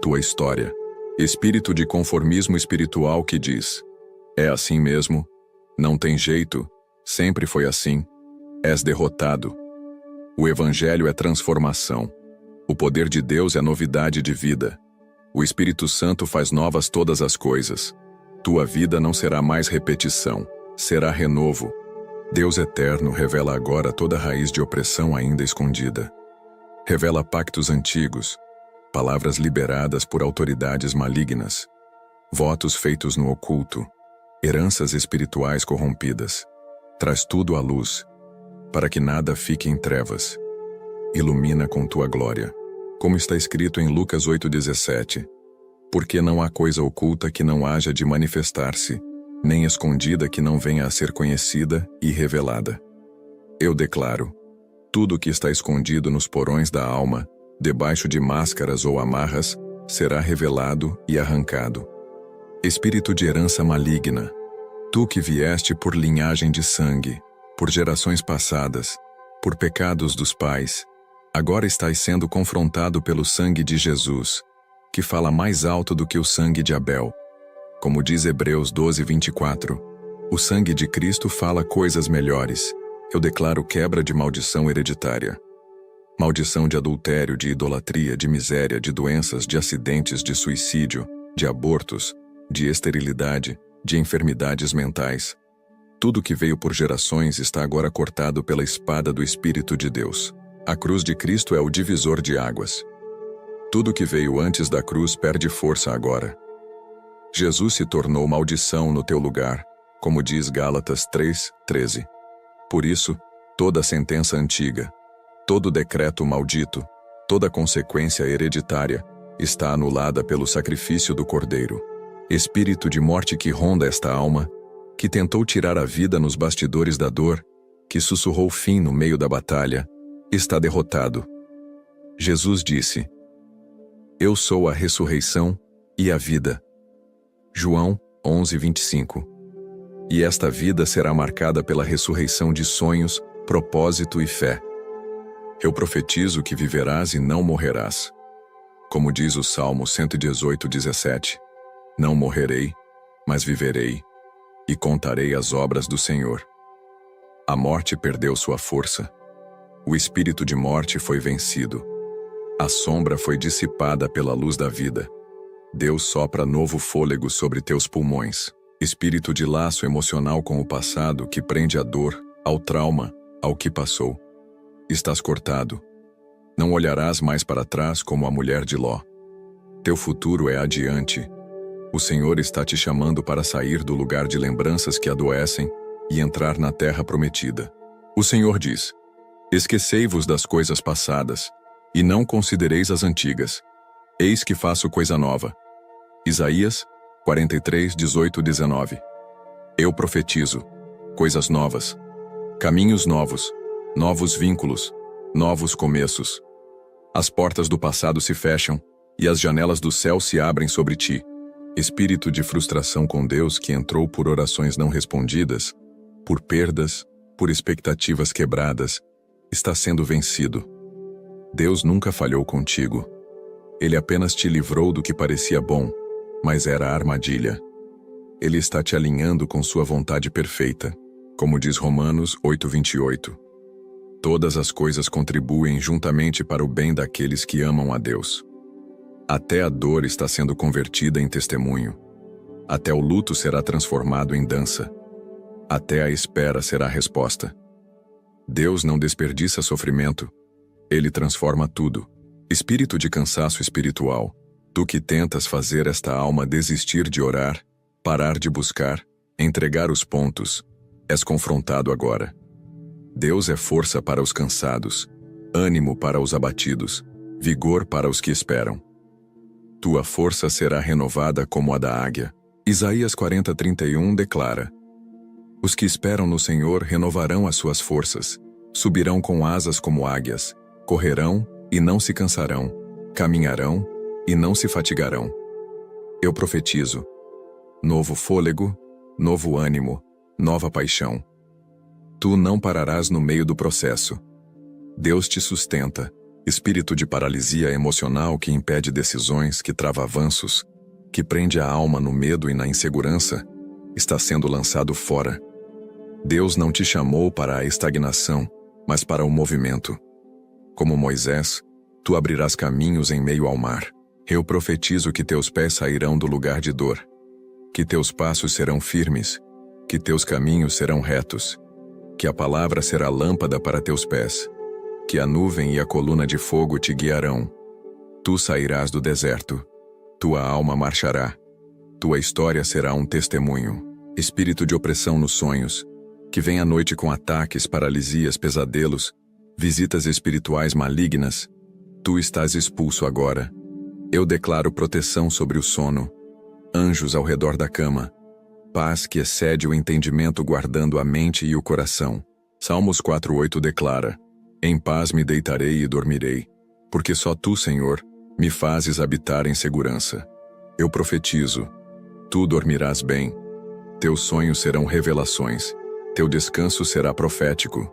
tua história. Espírito de conformismo espiritual que diz: é assim mesmo, não tem jeito, sempre foi assim, és derrotado. O Evangelho é transformação. O poder de Deus é novidade de vida. O Espírito Santo faz novas todas as coisas. Tua vida não será mais repetição, será renovo. Deus eterno revela agora toda raiz de opressão ainda escondida. Revela pactos antigos, palavras liberadas por autoridades malignas, votos feitos no oculto, heranças espirituais corrompidas. Traz tudo à luz, para que nada fique em trevas. Ilumina com tua glória. Como está escrito em Lucas 8:17, porque não há coisa oculta que não haja de manifestar-se, nem escondida que não venha a ser conhecida e revelada. Eu declaro: tudo que está escondido nos porões da alma, debaixo de máscaras ou amarras, será revelado e arrancado. Espírito de herança maligna, tu que vieste por linhagem de sangue, por gerações passadas, por pecados dos pais, agora estás sendo confrontado pelo sangue de Jesus, que fala mais alto do que o sangue de Abel. Como diz Hebreus 12:24, o sangue de Cristo fala coisas melhores. Eu declaro quebra de maldição hereditária. Maldição de adultério, de idolatria, de miséria, de doenças, de acidentes, de suicídio, de abortos, de esterilidade, de enfermidades mentais. Tudo que veio por gerações está agora cortado pela espada do Espírito de Deus. A cruz de Cristo é o divisor de águas. Tudo que veio antes da cruz perde força agora. Jesus se tornou maldição no teu lugar, como diz Gálatas 3:13. Por isso, toda sentença antiga, todo decreto maldito, toda consequência hereditária, está anulada pelo sacrifício do Cordeiro. Espírito de morte que ronda esta alma, que tentou tirar a vida nos bastidores da dor, que sussurrou fim no meio da batalha, está derrotado. Jesus disse: Eu sou a ressurreição e a vida. João 11:25. E esta vida será marcada pela ressurreição de sonhos, propósito e fé. Eu profetizo que viverás e não morrerás. Como diz o Salmo 118:17, não morrerei, mas viverei, e contarei as obras do Senhor. A morte perdeu sua força. O espírito de morte foi vencido. A sombra foi dissipada pela luz da vida. Deus sopra novo fôlego sobre teus pulmões. Espírito de laço emocional com o passado que prende a dor, ao trauma, ao que passou. Estás cortado. Não olharás mais para trás como a mulher de Ló. Teu futuro é adiante. O Senhor está te chamando para sair do lugar de lembranças que adoecem e entrar na terra prometida. O Senhor diz: Esquecei-vos das coisas passadas, e não considereis as antigas. Eis que faço coisa nova. Isaías 43:18-19. Eu profetizo coisas novas, caminhos novos, novos vínculos, novos começos. As portas do passado se fecham e as janelas do céu se abrem sobre ti. Espírito de frustração com Deus que entrou por orações não respondidas, por perdas, por expectativas quebradas, está sendo vencido. Deus nunca falhou contigo. Ele apenas te livrou do que parecia bom, mas era armadilha. Ele está te alinhando com sua vontade perfeita, como diz Romanos 8:28. Todas as coisas contribuem juntamente para o bem daqueles que amam a Deus. Até a dor está sendo convertida em testemunho. Até o luto será transformado em dança. Até a espera será resposta. Deus não desperdiça sofrimento. Ele transforma tudo. Espírito de cansaço espiritual, tu que tentas fazer esta alma desistir de orar, parar de buscar, entregar os pontos, és confrontado agora. Deus é força para os cansados, ânimo para os abatidos, vigor para os que esperam. Tua força será renovada como a da águia. Isaías 40:31 declara: Os que esperam no Senhor renovarão as suas forças, subirão com asas como águias, correrão e não se cansarão, caminharão e não se fatigarão. Eu profetizo: novo fôlego, novo ânimo, nova paixão. Tu não pararás no meio do processo. Deus te sustenta. Espírito de paralisia emocional que impede decisões, que trava avanços, que prende a alma no medo e na insegurança, está sendo lançado fora. Deus não te chamou para a estagnação, mas para o movimento. Como Moisés, tu abrirás caminhos em meio ao mar. Eu profetizo que teus pés sairão do lugar de dor, que teus passos serão firmes, que teus caminhos serão retos, que a palavra será lâmpada para teus pés, que a nuvem e a coluna de fogo te guiarão. Tu sairás do deserto, tua alma marchará, tua história será um testemunho. Espírito de opressão nos sonhos, que vem à noite com ataques, paralisias, pesadelos, visitas espirituais malignas, tu estás expulso agora. Eu declaro proteção sobre o sono, anjos ao redor da cama, Paz que excede o entendimento, guardando a mente e o coração. Salmos 4:8 declara: Em paz me deitarei e dormirei, porque só tu, Senhor, me fazes habitar em segurança. Eu profetizo: tu dormirás bem. Teus sonhos serão revelações. Teu descanso será profético.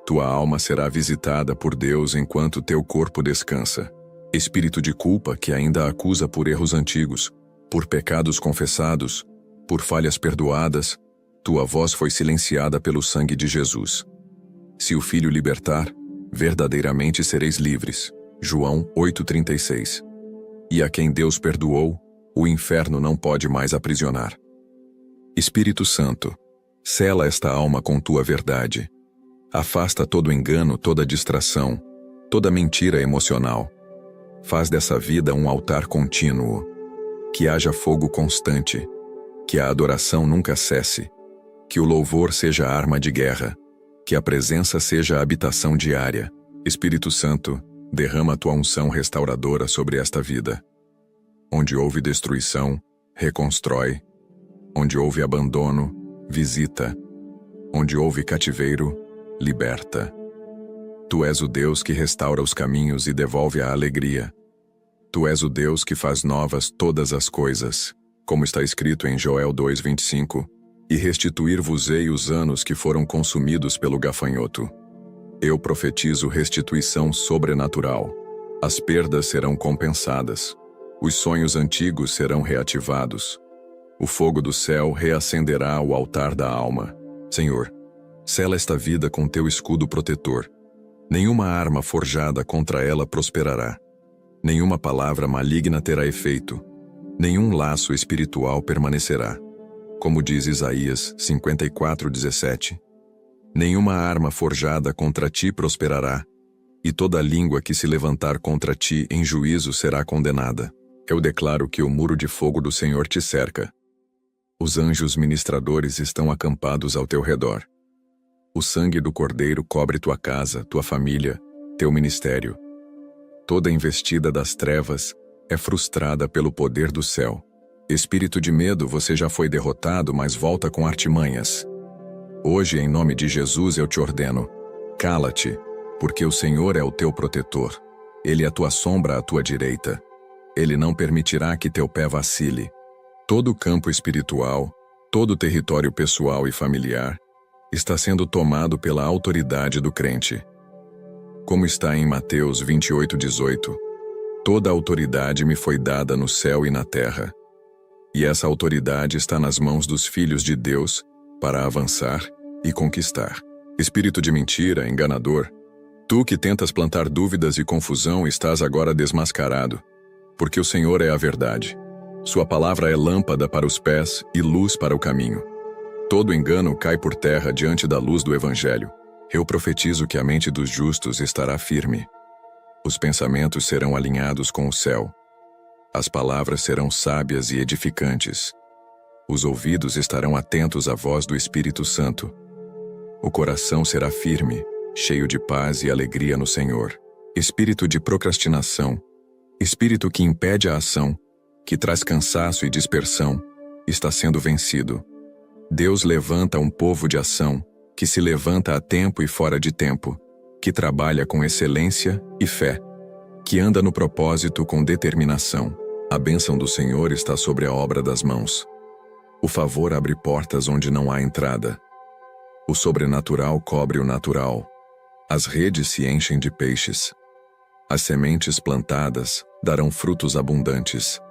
Tua alma será visitada por Deus enquanto teu corpo descansa. Espírito de culpa que ainda acusa por erros antigos, por pecados confessados, por falhas perdoadas, tua voz foi silenciada pelo sangue de Jesus. Se o Filho libertar, verdadeiramente sereis livres. João 8:36. E a quem Deus perdoou, o inferno não pode mais aprisionar. Espírito Santo, sela esta alma com tua verdade. Afasta todo engano, toda distração, toda mentira emocional. Faz dessa vida um altar contínuo. Que haja fogo constante. Que a adoração nunca cesse. Que o louvor seja arma de guerra. Que a presença seja a habitação diária. Espírito Santo, derrama tua unção restauradora sobre esta vida. Onde houve destruição, reconstrói. Onde houve abandono, visita. Onde houve cativeiro, liberta. Tu és o Deus que restaura os caminhos e devolve a alegria. Tu és o Deus que faz novas todas as coisas, como está escrito em Joel 2:25, e restituir-vos-ei os anos que foram consumidos pelo gafanhoto. Eu profetizo restituição sobrenatural. As perdas serão compensadas. Os sonhos antigos serão reativados. O fogo do céu reacenderá o altar da alma. Senhor, sela esta vida com teu escudo protetor. Nenhuma arma forjada contra ela prosperará. Nenhuma palavra maligna terá efeito. Nenhum laço espiritual permanecerá. Como diz Isaías 54:17. Nenhuma arma forjada contra ti prosperará, e toda língua que se levantar contra ti em juízo será condenada. Eu declaro que o muro de fogo do Senhor te cerca. Os anjos ministradores estão acampados ao teu redor. O sangue do Cordeiro cobre tua casa, tua família, teu ministério. Toda investida das trevas é frustrada pelo poder do céu. Espírito de medo, você já foi derrotado, mas volta com artimanhas. Hoje, em nome de Jesus, eu te ordeno: cala-te, porque o Senhor é o teu protetor. Ele é a tua sombra à tua direita. Ele não permitirá que teu pé vacile. Todo o campo espiritual, todo o território pessoal e familiar, está sendo tomado pela autoridade do crente. Como está em Mateus 28:18, toda a autoridade me foi dada no céu e na terra. E essa autoridade está nas mãos dos filhos de Deus para avançar e conquistar. Espírito de mentira, enganador, tu que tentas plantar dúvidas e confusão, estás agora desmascarado, porque o Senhor é a verdade. Sua palavra é lâmpada para os pés e luz para o caminho. Todo engano cai por terra diante da luz do Evangelho. Eu profetizo que a mente dos justos estará firme. Os pensamentos serão alinhados com o céu. As palavras serão sábias e edificantes. Os ouvidos estarão atentos à voz do Espírito Santo. O coração será firme, cheio de paz e alegria no Senhor. Espírito de procrastinação, espírito que impede a ação, que traz cansaço e dispersão, está sendo vencido. Deus levanta um povo de ação, que se levanta a tempo e fora de tempo, que trabalha com excelência e fé, que anda no propósito com determinação. A bênção do Senhor está sobre a obra das mãos. O favor abre portas onde não há entrada. O sobrenatural cobre o natural. As redes se enchem de peixes. As sementes plantadas darão frutos abundantes.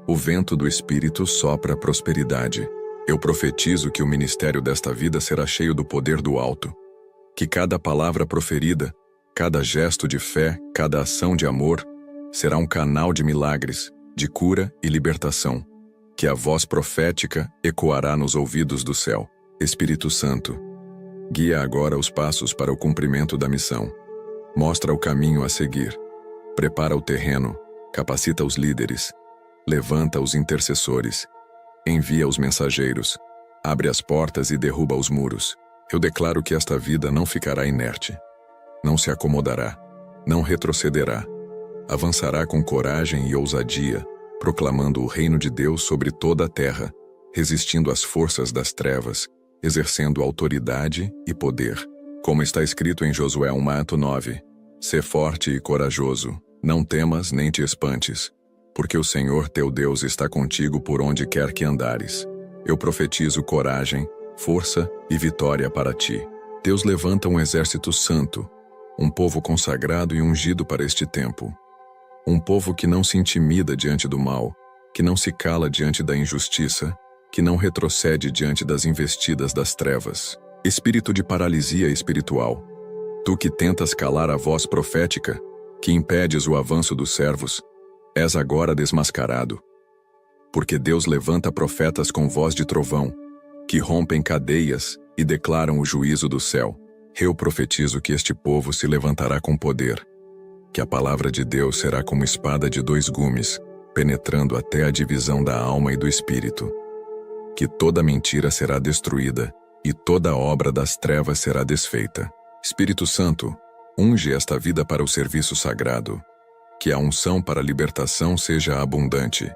O vento do Espírito sopra a prosperidade. Eu profetizo que o ministério desta vida será cheio do poder do alto. Que cada palavra proferida, cada gesto de fé, cada ação de amor, será um canal de milagres, de cura e libertação. Que a voz profética ecoará nos ouvidos do céu. Espírito Santo, guia agora os passos para o cumprimento da missão. Mostra o caminho a seguir. Prepara o terreno, capacita os líderes, levanta os intercessores, envia os mensageiros, abre as portas e derruba os muros. Eu declaro que esta vida não ficará inerte. Não se acomodará, não retrocederá. Avançará com coragem e ousadia, proclamando o reino de Deus sobre toda a terra. resistindo às forças das trevas, exercendo autoridade e poder. Como está escrito em Josué 1:9, sê forte e corajoso, não temas nem te espantes, porque o Senhor teu Deus está contigo por onde quer que andares. Eu profetizo coragem, força e vitória para ti. Deus levanta um exército santo, um povo consagrado e ungido para este tempo. Um povo que não se intimida diante do mal, que não se cala diante da injustiça, que não retrocede diante das investidas das trevas. Espírito de paralisia espiritual, tu que tentas calar a voz profética, que impedes o avanço dos servos, és agora desmascarado. Porque Deus levanta profetas com voz de trovão, que rompem cadeias e declaram o juízo do céu. Eu profetizo que este povo se levantará com poder, que a palavra de Deus será como espada de 2 gumes, penetrando até a divisão da alma e do espírito. Que toda mentira será destruída, e toda obra das trevas será desfeita. Espírito Santo, unge esta vida para o serviço sagrado. Que a unção para a libertação seja abundante.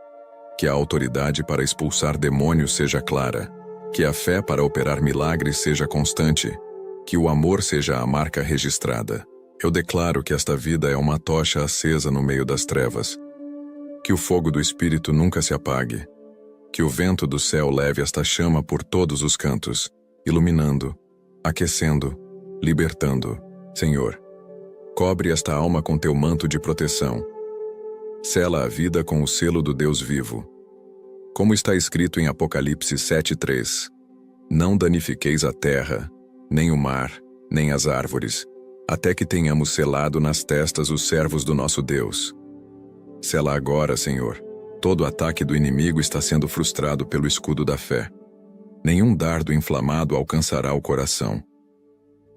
Que a autoridade para expulsar demônios seja clara. Que a fé para operar milagres seja constante. Que o amor seja a marca registrada. Eu declaro que esta vida é uma tocha acesa no meio das trevas. Que o fogo do Espírito nunca se apague. Que o vento do céu leve esta chama por todos os cantos, iluminando, aquecendo, libertando. Senhor, cobre esta alma com teu manto de proteção. Sela a vida com o selo do Deus vivo. Como está escrito em Apocalipse 7:3, não danifiqueis a terra, nem o mar, nem as árvores, até que tenhamos selado nas testas os servos do nosso Deus. Sela agora, Senhor. Todo ataque do inimigo está sendo frustrado pelo escudo da fé. Nenhum dardo inflamado alcançará o coração.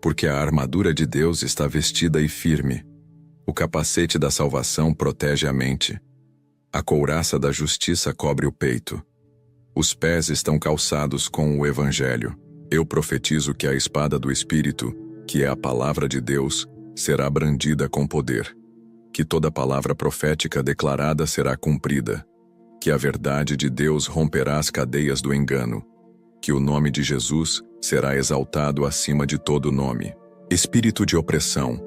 Porque a armadura de Deus está vestida e firme. O capacete da salvação protege a mente. A couraça da justiça cobre o peito. Os pés estão calçados com o Evangelho. Eu profetizo que a espada do Espírito, que é a palavra de Deus, será brandida com poder. Que toda palavra profética declarada será cumprida. Que a verdade de Deus romperá as cadeias do engano. Que o nome de Jesus será exaltado acima de todo nome. Espírito de opressão,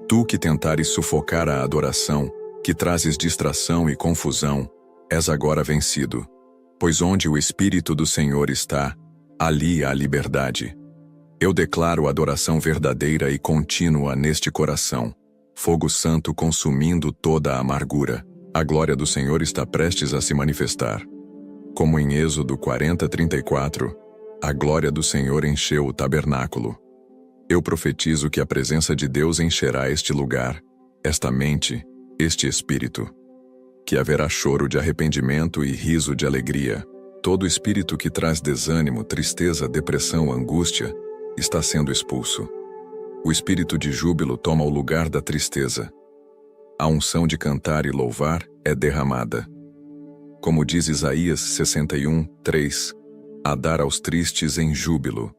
tu que tentares sufocar a adoração, que trazes distração e confusão, és agora vencido. Pois onde o Espírito do Senhor está, ali há liberdade. Eu declaro adoração verdadeira e contínua neste coração. Fogo santo consumindo toda a amargura. A glória do Senhor está prestes a se manifestar. Como em Êxodo 40:34, a glória do Senhor encheu o tabernáculo. Eu profetizo que a presença de Deus encherá este lugar, esta mente, este espírito. Que haverá choro de arrependimento e riso de alegria. Todo espírito que traz desânimo, tristeza, depressão, angústia, está sendo expulso. O espírito de júbilo toma o lugar da tristeza. A unção de cantar e louvar é derramada. Como diz Isaías 61:3, a dar aos tristes em júbilo.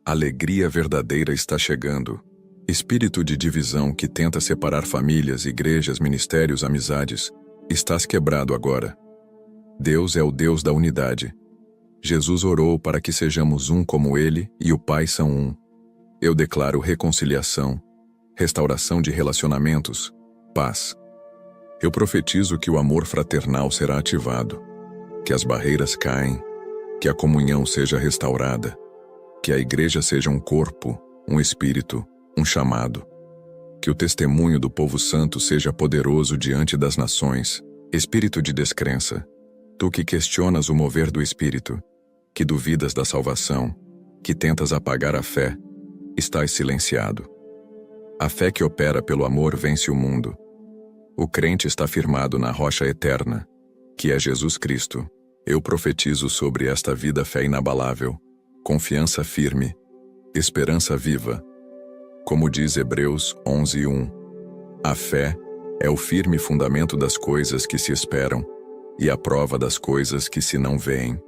Alegria verdadeira está chegando. Espírito de divisão que tenta separar famílias, igrejas, ministérios, amizades, estás quebrado agora. Deus é o Deus da unidade. Jesus orou para que sejamos um como Ele e o Pai são um. Eu declaro reconciliação, restauração de relacionamentos, paz. Eu profetizo que o amor fraternal será ativado, que as barreiras caem, que a comunhão seja restaurada, que a igreja seja um corpo, um espírito, um chamado. Que o testemunho do povo santo seja poderoso diante das nações. Espírito de descrença, tu que questionas o mover do Espírito, que duvidas da salvação, que tentas apagar a fé, estás silenciado. A fé que opera pelo amor vence o mundo. O crente está firmado na rocha eterna, que é Jesus Cristo. Eu profetizo sobre esta vida fé inabalável, confiança firme, esperança viva. Como diz Hebreus 11:1, a fé é o firme fundamento das coisas que se esperam e a prova das coisas que se não veem.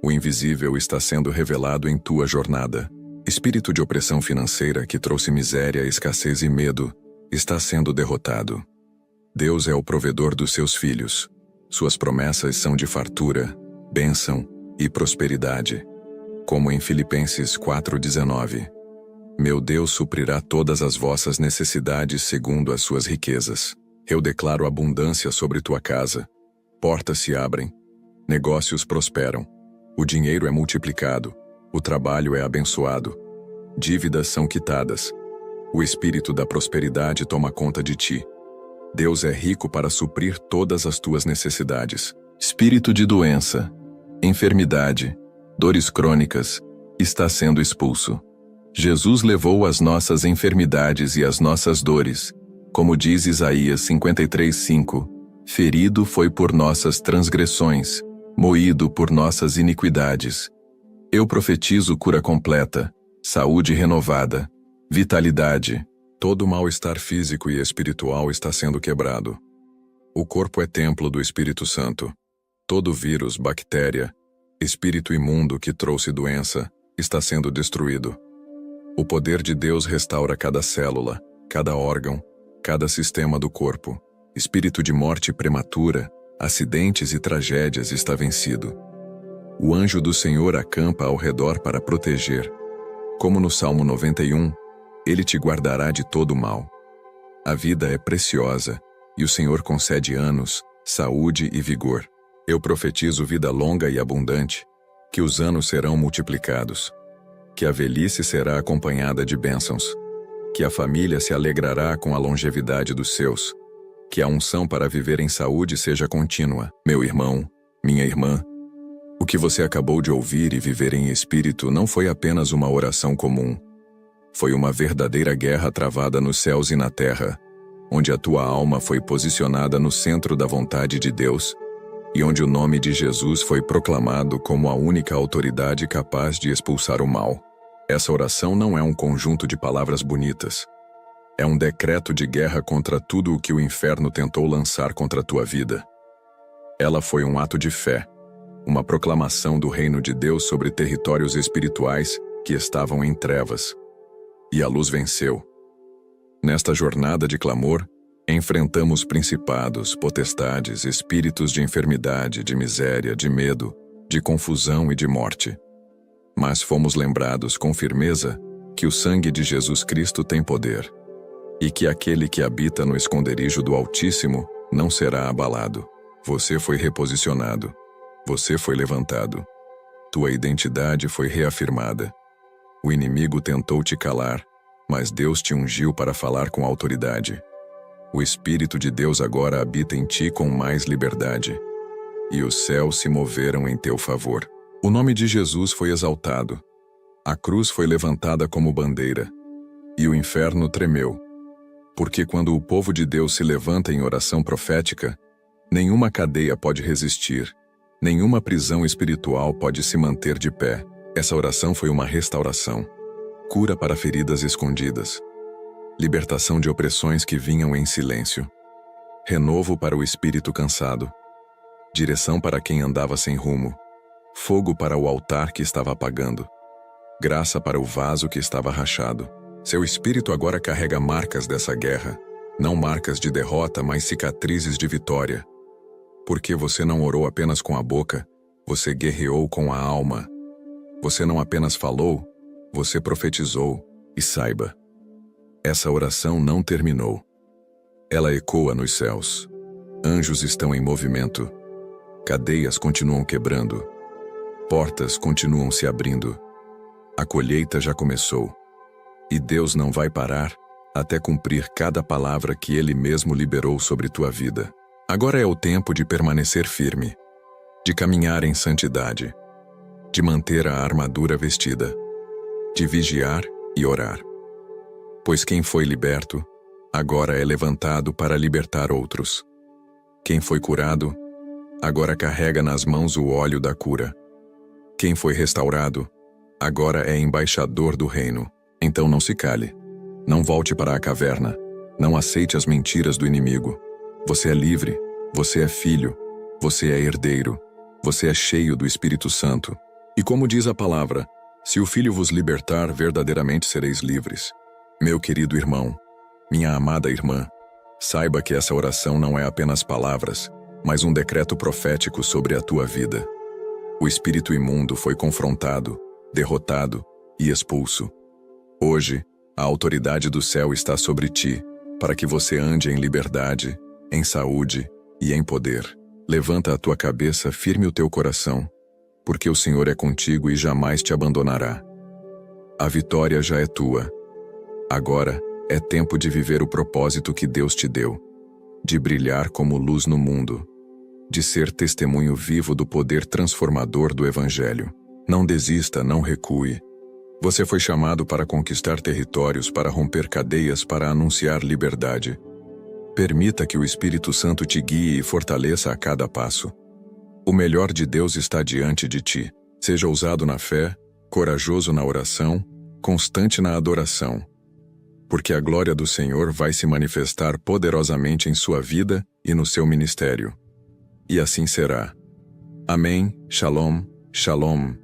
O invisível está sendo revelado em tua jornada. Espírito de opressão financeira que trouxe miséria, escassez e medo, está sendo derrotado. Deus é o provedor dos seus filhos. Suas promessas são de fartura, bênção e prosperidade, como em Filipenses 4:19. Meu Deus suprirá todas as vossas necessidades segundo as suas riquezas. Eu declaro abundância sobre tua casa. Portas se abrem, negócios prosperam, o dinheiro é multiplicado, o trabalho é abençoado, dívidas são quitadas, o espírito da prosperidade toma conta de ti. Deus é rico para suprir todas as tuas necessidades. Espírito de doença, enfermidade, dores crônicas, está sendo expulso. Jesus levou as nossas enfermidades e as nossas dores, como diz Isaías 53:5, ferido foi por nossas transgressões, moído por nossas iniquidades. Eu profetizo cura completa, saúde renovada, vitalidade. Todo mal-estar físico e espiritual está sendo quebrado. O corpo é templo do Espírito Santo. Todo vírus, bactéria, espírito imundo que trouxe doença, está sendo destruído. O poder de Deus restaura cada célula, cada órgão, cada sistema do corpo. Espírito de morte prematura, acidentes e tragédias está vencido. O anjo do Senhor acampa ao redor para proteger. Como no Salmo 91, ele te guardará de todo mal. A vida é preciosa, e o Senhor concede anos, saúde e vigor. Eu profetizo vida longa e abundante, que os anos serão multiplicados, que a velhice será acompanhada de bênçãos, que a família se alegrará com a longevidade dos seus, que a unção para viver em saúde seja contínua. Meu irmão, minha irmã, o que você acabou de ouvir e viver em espírito não foi apenas uma oração comum. Foi uma verdadeira guerra travada nos céus e na terra, onde a tua alma foi posicionada no centro da vontade de Deus, e onde o nome de Jesus foi proclamado como a única autoridade capaz de expulsar o mal. Essa oração não é um conjunto de palavras bonitas. É um decreto de guerra contra tudo o que o inferno tentou lançar contra a tua vida. Ela foi um ato de fé, uma proclamação do reino de Deus sobre territórios espirituais que estavam em trevas. E a luz venceu. Nesta jornada de clamor, enfrentamos principados, potestades, espíritos de enfermidade, de miséria, de medo, de confusão e de morte. Mas fomos lembrados com firmeza que o sangue de Jesus Cristo tem poder, e que aquele que habita no esconderijo do Altíssimo não será abalado. Você foi reposicionado. Você foi levantado. Tua identidade foi reafirmada. O inimigo tentou te calar, mas Deus te ungiu para falar com autoridade. O Espírito de Deus agora habita em ti com mais liberdade, e os céus se moveram em teu favor. O nome de Jesus foi exaltado. A cruz foi levantada como bandeira, e o inferno tremeu. Porque quando o povo de Deus se levanta em oração profética, nenhuma cadeia pode resistir, nenhuma prisão espiritual pode se manter de pé. Essa oração foi uma restauração, cura para feridas escondidas, libertação de opressões que vinham em silêncio, renovo para o espírito cansado, direção para quem andava sem rumo, fogo para o altar que estava apagando, graça para o vaso que estava rachado. Seu espírito agora carrega marcas dessa guerra, não marcas de derrota, mas cicatrizes de vitória. Porque você não orou apenas com a boca, você guerreou com a alma. Você não apenas falou, você profetizou, e saiba, essa oração não terminou. Ela ecoa nos céus. Anjos estão em movimento. Cadeias continuam quebrando. Portas continuam se abrindo. A colheita já começou. E Deus não vai parar até cumprir cada palavra que Ele mesmo liberou sobre tua vida. Agora é o tempo de permanecer firme, de caminhar em santidade, de manter a armadura vestida, de vigiar e orar. Pois quem foi liberto, agora é levantado para libertar outros. Quem foi curado, agora carrega nas mãos o óleo da cura. Quem foi restaurado, agora é embaixador do reino. Então não se cale. Não volte para a caverna. Não aceite as mentiras do inimigo. Você é livre. Você é filho. Você é herdeiro. Você é cheio do Espírito Santo. E como diz a palavra, se o Filho vos libertar, verdadeiramente sereis livres. Meu querido irmão, minha amada irmã, saiba que essa oração não é apenas palavras, mas um decreto profético sobre a tua vida. O espírito imundo foi confrontado, derrotado e expulso. Hoje, a autoridade do céu está sobre ti, para que você ande em liberdade, em saúde e em poder. Levanta a tua cabeça, firme o teu coração, porque o Senhor é contigo e jamais te abandonará. A vitória já é tua. Agora é tempo de viver o propósito que Deus te deu, de brilhar como luz no mundo, de ser testemunho vivo do poder transformador do Evangelho. Não desista, não recue. Você foi chamado para conquistar territórios, para romper cadeias, para anunciar liberdade. Permita que o Espírito Santo te guie e fortaleça a cada passo. O melhor de Deus está diante de ti. Seja ousado na fé, corajoso na oração, constante na adoração. Porque a glória do Senhor vai se manifestar poderosamente em sua vida e no seu ministério. E assim será. Amém. Shalom, shalom.